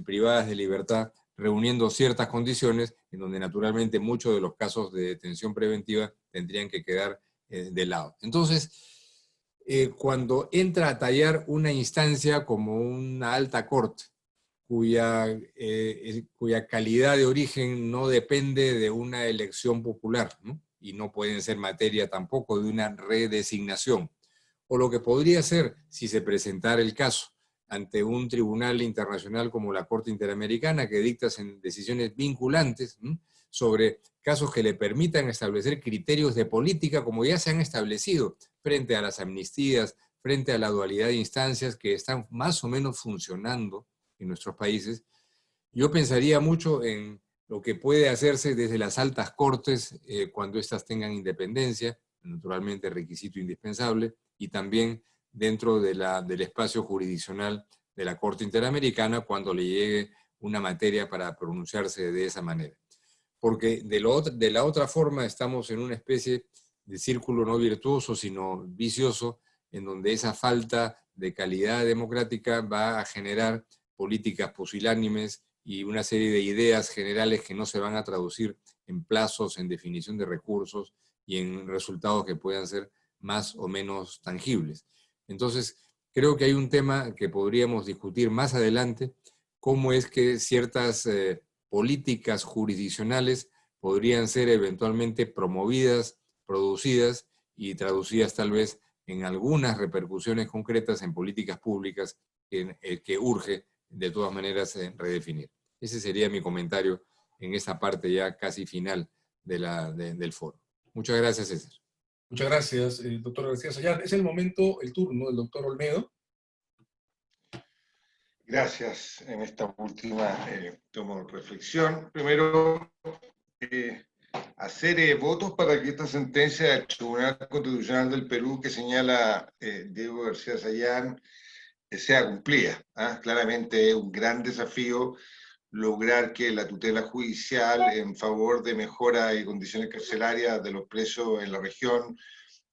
privadas de libertad, reuniendo ciertas condiciones en donde naturalmente muchos de los casos de detención preventiva tendrían que quedar de lado. Entonces, cuando entra a tallar una instancia como una alta corte, cuya calidad de origen no depende de una elección popular, ¿no? Y no pueden ser materia tampoco de una redesignación, o lo que podría ser si se presentara el caso ante un tribunal internacional como la Corte Interamericana, que dicta decisiones vinculantes, ¿no?, sobre casos que le permitan establecer criterios de política, como ya se han establecido frente a las amnistías, frente a la dualidad de instancias que están más o menos funcionando en nuestros países. Yo pensaría mucho en lo que puede hacerse desde las altas cortes cuando éstas tengan independencia, naturalmente requisito indispensable, y también dentro del espacio jurisdiccional de la Corte Interamericana cuando le llegue una materia para pronunciarse de esa manera. Porque de la otra forma estamos en una especie de círculo no virtuoso, sino vicioso, en donde esa falta de calidad democrática va a generar políticas pusilánimes y una serie de ideas generales que no se van a traducir en plazos, en definición de recursos y en resultados que puedan ser más o menos tangibles. Entonces, creo que hay un tema que podríamos discutir más adelante, cómo es que ciertas políticas jurisdiccionales podrían ser eventualmente promovidas, producidas y traducidas tal vez en algunas repercusiones concretas en políticas públicas que urge de todas maneras redefinir. Ese sería mi comentario en esta parte ya casi final del foro. Muchas gracias, César. Muchas gracias, doctor García Sayán. Es el momento, el turno del doctor Olmedo. Gracias en esta última tomo reflexión. Primero, hacer votos para que esta sentencia del Tribunal Constitucional del Perú que señala Diego García Sayán sea cumplida. Claramente es un gran desafío lograr que la tutela judicial en favor de mejora y condiciones carcelarias de los presos en la región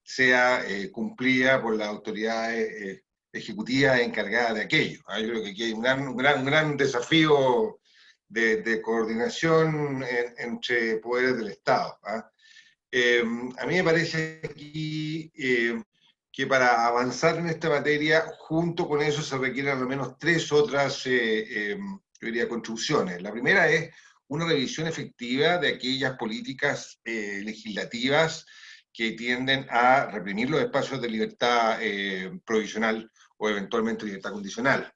sea cumplida por las autoridades ejecutivas encargadas de aquello. Yo creo que aquí hay un gran desafío de coordinación entre poderes del Estado. A mí me parece aquí que para avanzar en esta materia, junto con eso se requieren al menos tres otras yo diría, contribuciones. La primera es una revisión efectiva de aquellas políticas legislativas que tienden a reprimir los espacios de libertad provisional o eventualmente libertad condicional.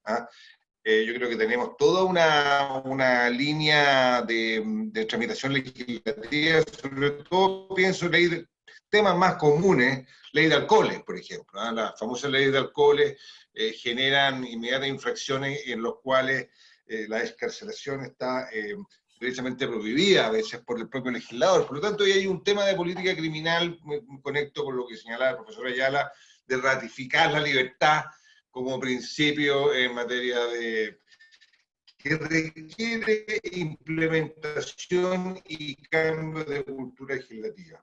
Yo creo que tenemos toda una línea de tramitación legislativa, sobre todo pienso en temas más comunes, ley de alcoholes, por ejemplo. Las famosas leyes de alcoholes generan inmediatas infracciones en los cuales la excarcelación está precisamente prohibida a veces por el propio legislador. Por lo tanto, ahí hay un tema de política criminal, me conecto con lo que señalaba el profesor Ayala, de ratificar la libertad como principio en materia que requiere implementación y cambio de cultura legislativa.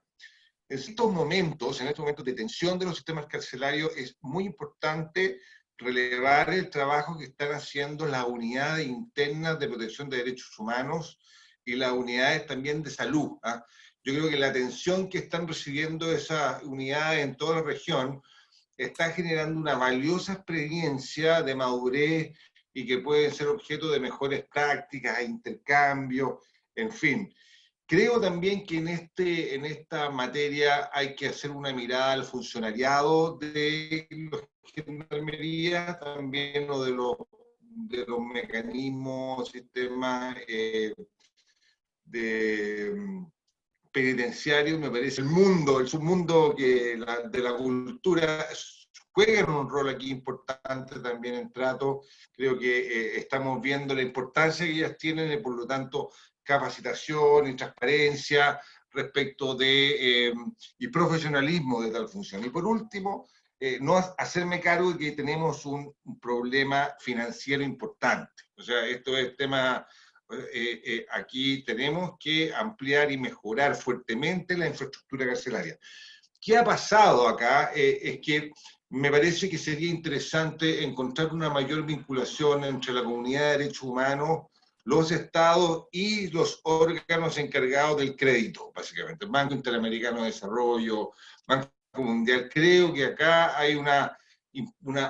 En estos momentos de tensión de los sistemas carcelarios, es muy importante relevar el trabajo que están haciendo las unidades internas de protección de derechos humanos y las unidades también de salud. Yo creo que la atención que están recibiendo esas unidades en toda la región está generando una valiosa experiencia de madurez y que puede ser objeto de mejores prácticas, intercambios, en fin. Creo también que en esta materia hay que hacer una mirada al funcionariado de los gendarmerías, también o de los mecanismos, sistemas penitenciarios. Me parece el submundo de la cultura juegan un rol aquí importante también en trato. Creo que estamos viendo la importancia que ellas tienen y por lo tanto capacitación y transparencia respecto y profesionalismo de tal función. Y por último, no hacerme cargo de que tenemos un problema financiero importante. O sea, esto es tema, aquí tenemos que ampliar y mejorar fuertemente la infraestructura carcelaria. ¿Qué ha pasado acá? Es que me parece que sería interesante encontrar una mayor vinculación entre la comunidad de derechos humanos, los estados y los órganos encargados del crédito, básicamente. El Banco Interamericano de Desarrollo, Banco Mundial. Creo que acá hay una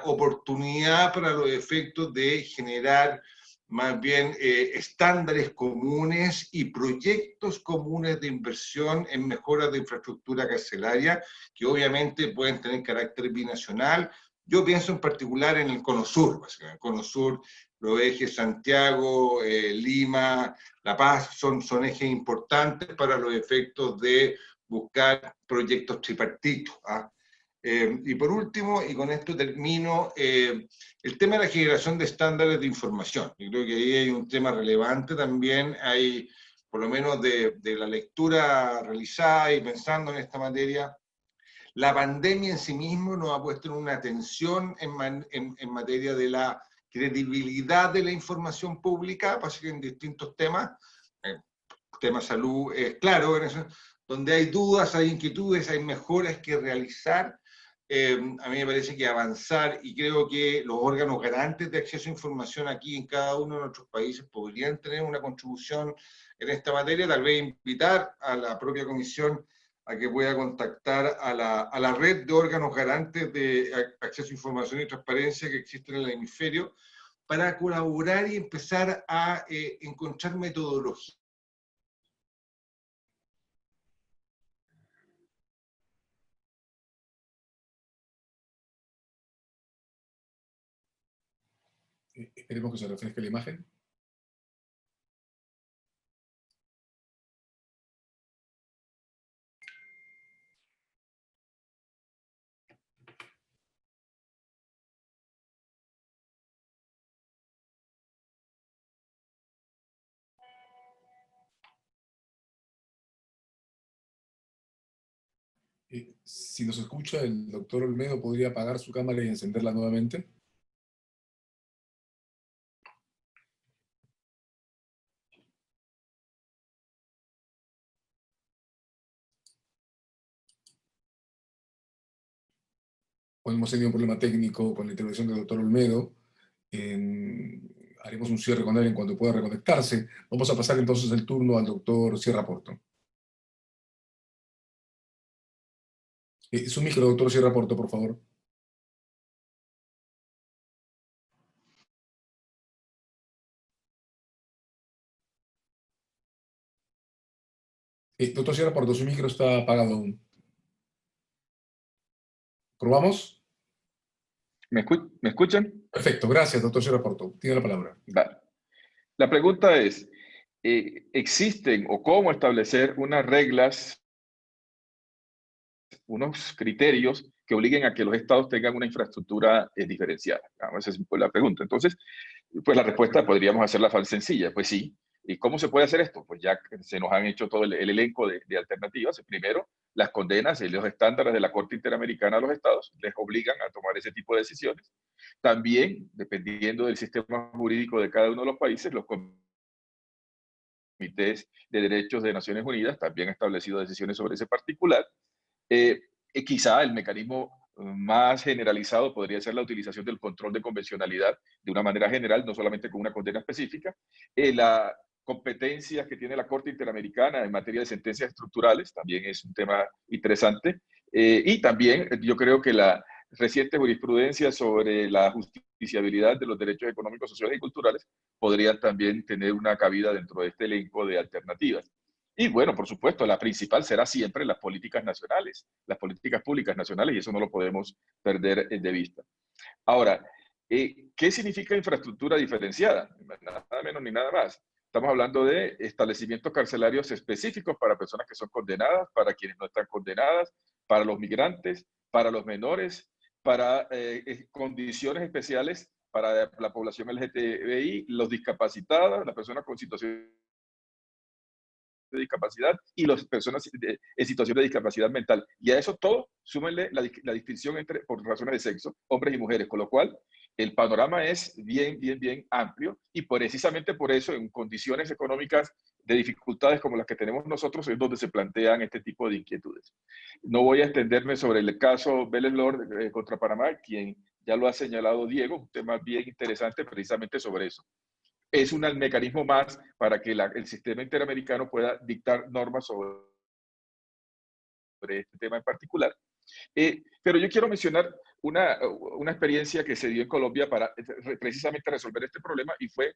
oportunidad para los efectos de generar más bien estándares comunes y proyectos comunes de inversión en mejoras de infraestructura carcelaria, que obviamente pueden tener carácter binacional. Yo pienso en particular en el Cono Sur, básicamente. El Cono Sur, los ejes Santiago, Lima, La Paz, son ejes importantes para los efectos de buscar proyectos tripartitos. Y por último, y con esto termino, el tema de la generación de estándares de información. Yo creo que ahí hay un tema relevante también, hay, por lo menos de la lectura realizada y pensando en esta materia, la pandemia en sí mismo nos ha puesto en una tensión en materia de la credibilidad de la información pública, pasa que en distintos temas, tema salud, claro, donde hay dudas, hay inquietudes, hay mejoras que realizar. A mí me parece que avanzar, y creo que los órganos garantes de acceso a información aquí en cada uno de nuestros países podrían tener una contribución en esta materia, tal vez invitar a la propia comisión a que pueda contactar a la red de órganos garantes de acceso a información y transparencia que existen en el hemisferio, para colaborar y empezar a encontrar metodologías Queremos que se refresque la imagen. Si nos escucha, el doctor Olmedo podría apagar su cámara y encenderla nuevamente. Hoy hemos tenido un problema técnico con la intervención del doctor Olmedo. Haremos un cierre con él en cuanto pueda reconectarse. Vamos a pasar entonces el turno al doctor Sierra Porto. Su micro, doctor Sierra Porto, por favor. Doctor Sierra Porto, su micro está apagado aún. ¿Probamos? ¿Me escuchan? Perfecto, gracias, doctor Sierra Porto. Tiene la palabra. Vale. La pregunta es, ¿existen o cómo establecer unas reglas, unos criterios que obliguen a que los estados tengan una infraestructura diferenciada? Esa es la pregunta. Entonces, pues la respuesta podríamos hacerla sencilla. Pues sí. ¿Y cómo se puede hacer esto? Pues ya se nos han hecho todo el elenco de alternativas. Primero, las condenas y los estándares de la Corte Interamericana a los estados les obligan a tomar ese tipo de decisiones. También, dependiendo del sistema jurídico de cada uno de los países, los comités de derechos de Naciones Unidas también han establecido decisiones sobre ese particular. Quizá el mecanismo más generalizado podría ser la utilización del control de convencionalidad de una manera general, no solamente con una condena específica. La competencias que tiene la Corte Interamericana en materia de sentencias estructurales también es un tema interesante. Y también yo creo que la reciente jurisprudencia sobre la justiciabilidad de los derechos económicos, sociales y culturales podría también tener una cabida dentro de este elenco de alternativas. Y bueno, por supuesto, la principal será siempre las políticas nacionales, las políticas públicas nacionales, y eso no lo podemos perder de vista. Ahora, ¿qué significa infraestructura diferenciada? Nada menos ni nada más. Estamos hablando de establecimientos carcelarios específicos para personas que son condenadas, para quienes no están condenadas, para los migrantes, para los menores, para condiciones especiales para la población LGTBI, los discapacitados, las personas con situación de discapacidad y las personas en situación de discapacidad mental. Y a eso todo, súmenle la distinción por razones de sexo, hombres y mujeres, con lo cual el panorama es bien amplio y precisamente por eso en condiciones económicas de dificultades como las que tenemos nosotros es donde se plantean este tipo de inquietudes. No voy a extenderme sobre el caso Vélez Lord contra Panamá, quien ya lo ha señalado Diego, un tema bien interesante precisamente sobre eso. Es un mecanismo más para que el sistema interamericano pueda dictar normas sobre este tema en particular. Pero yo quiero mencionar una experiencia que se dio en Colombia para precisamente resolver este problema y fue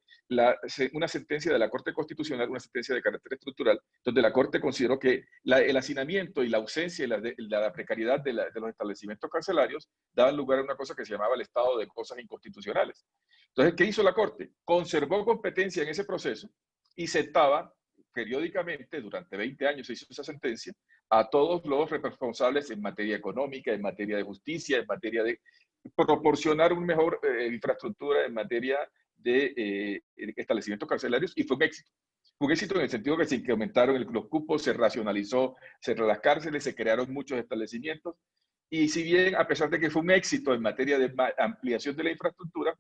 una sentencia de la Corte Constitucional, una sentencia de carácter estructural, donde la Corte consideró que el hacinamiento y la ausencia y la precariedad de los establecimientos carcelarios daban lugar a una cosa que se llamaba el estado de cosas inconstitucionales. Entonces, ¿qué hizo la Corte? Conservó competencia en ese proceso y sentaba periódicamente, durante 20 años se hizo esa sentencia, a todos los responsables en materia económica, en materia de justicia, en materia de proporcionar una mejor infraestructura en materia de establecimientos carcelarios, y fue un éxito. Fue un éxito en el sentido que se incrementaron los cupos, se racionalizó, cerró las cárceles, se crearon muchos establecimientos, y si bien, a pesar de que fue un éxito en materia de ampliación de la infraestructura,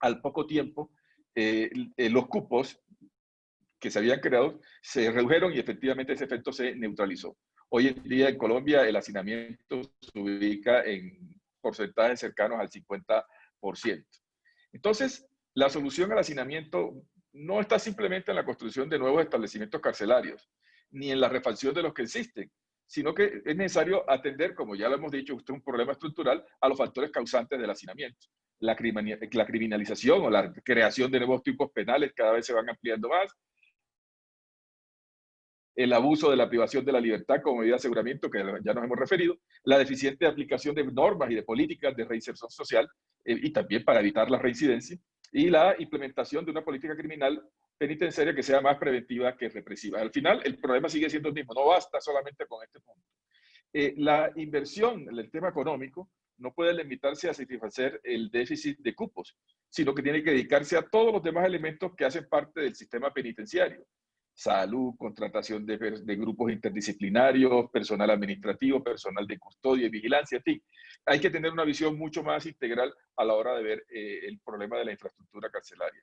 al poco tiempo los cupos que se habían creado se redujeron y efectivamente ese efecto se neutralizó. Hoy en día en Colombia el hacinamiento se ubica en porcentajes cercanos al 50%. Entonces, la solución al hacinamiento no está simplemente en la construcción de nuevos establecimientos carcelarios, ni en la refacción de los que existen, sino que es necesario atender, como ya lo hemos dicho, usted un problema estructural a los factores causantes del hacinamiento. La criminalización o la creación de nuevos tipos penales cada vez se van ampliando más, el abuso de la privación de la libertad como medida de aseguramiento, que ya nos hemos referido, la deficiente aplicación de normas y de políticas de reinserción social, y también para evitar la reincidencia, y la implementación de una política criminal penitenciaria que sea más preventiva que represiva. Al final, el problema sigue siendo el mismo, no basta solamente con este punto. La inversión en el tema económico no puede limitarse a satisfacer el déficit de cupos, sino que tiene que dedicarse a todos los demás elementos que hacen parte del sistema penitenciario. Salud, contratación de grupos interdisciplinarios, personal administrativo, personal de custodia y vigilancia, en fin. Hay que tener una visión mucho más integral a la hora de ver el problema de la infraestructura carcelaria.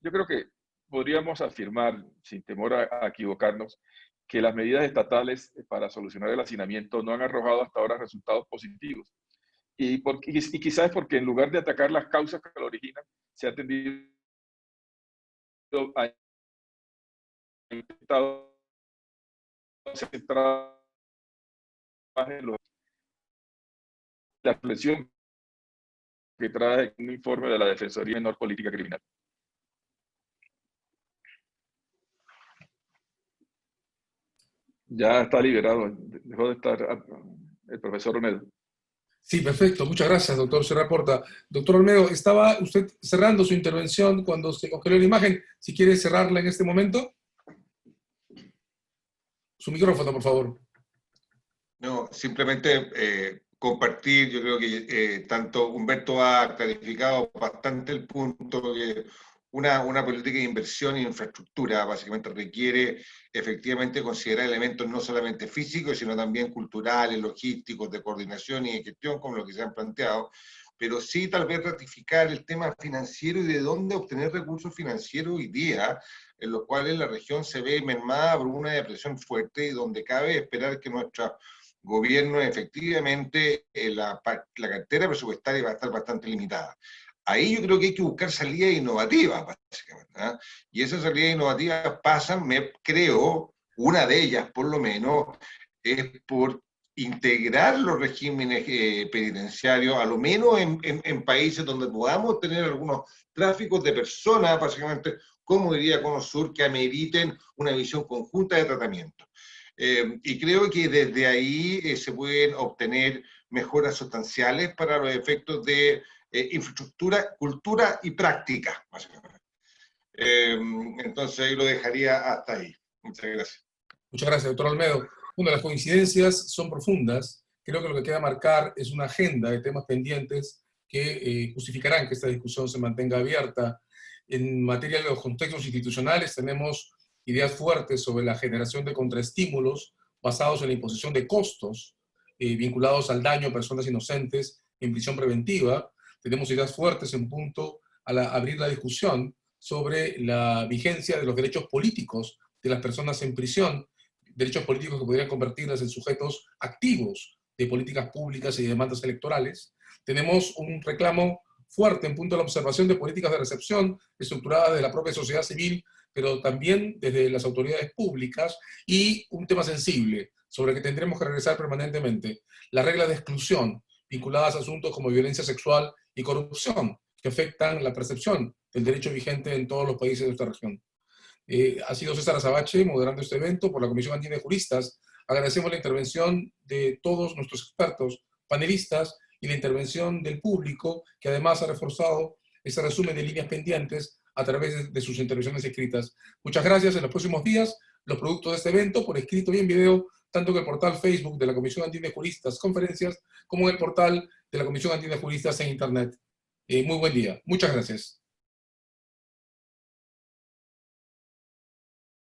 Yo creo que podríamos afirmar, sin temor a equivocarnos, que las medidas estatales para solucionar el hacinamiento no han arrojado hasta ahora resultados positivos. Y quizás es porque en lugar de atacar las causas que lo originan, se ha tendido a centrar en la reflexión que trae un informe de la Defensoría Menor Política Criminal. Ya está liberado, dejó de estar el profesor Olmedo. Sí, perfecto. Muchas gracias, doctor Serra Porta. Doctor Olmedo, estaba usted cerrando su intervención cuando se congeló la imagen. Si quiere cerrarla en este momento. Su micrófono, por favor. No, simplemente compartir, yo creo que tanto Humberto ha clarificado bastante el punto que una política de inversión en infraestructura básicamente requiere efectivamente considerar elementos no solamente físicos, sino también culturales, logísticos, de coordinación y de gestión, como lo que se han planteado, pero sí tal vez ratificar el tema financiero y de dónde obtener recursos financieros hoy día, en los cuales la región se ve mermada por una depresión fuerte y donde cabe esperar que nuestro gobierno efectivamente la cartera presupuestaria va a estar bastante limitada. Ahí yo creo que hay que buscar salidas innovativas, básicamente, ¿eh? Y esas salidas innovativas pasan, creo, una de ellas por lo menos, es por integrar los regímenes penitenciarios, a lo menos en países donde podamos tener algunos tráficos de personas, básicamente, como diría Cono Sur, que ameriten una visión conjunta de tratamiento. Y creo que desde ahí se pueden obtener mejoras sustanciales para los efectos de infraestructura, cultura y práctica, básicamente. Entonces ahí lo dejaría hasta ahí. Muchas gracias. Muchas gracias, doctor Olmedo. Bueno, las coincidencias son profundas. Creo que lo que queda marcar es una agenda de temas pendientes que justificarán que esta discusión se mantenga abierta. En materia de los contextos institucionales tenemos ideas fuertes sobre la generación de contraestímulos basados en la imposición de costos vinculados al daño a personas inocentes en prisión preventiva. Tenemos ideas fuertes en punto a abrir la discusión sobre la vigencia de los derechos políticos de las personas en prisión, derechos políticos que podrían convertirlas en sujetos activos de políticas públicas y de demandas electorales. Tenemos un reclamo fuerte en punto a la observación de políticas de recepción estructuradas de la propia sociedad civil, pero también desde las autoridades públicas, y un tema sensible sobre el que tendremos que regresar permanentemente, las reglas de exclusión vinculadas a asuntos como violencia sexual y corrupción, que afectan la percepción del derecho vigente en todos los países de nuestra región. Ha sido César Azabache moderando este evento por la Comisión Andina de Juristas. Agradecemos la intervención de todos nuestros expertos, panelistas, y la intervención del público, que además ha reforzado ese resumen de líneas pendientes a través de sus intervenciones escritas. Muchas gracias. En los próximos días, los productos de este evento, por escrito y en video, tanto en el portal Facebook de la Comisión Andina de Juristas Conferencias, como en el portal de la Comisión Andina de Juristas en Internet. Muy buen día. Muchas gracias.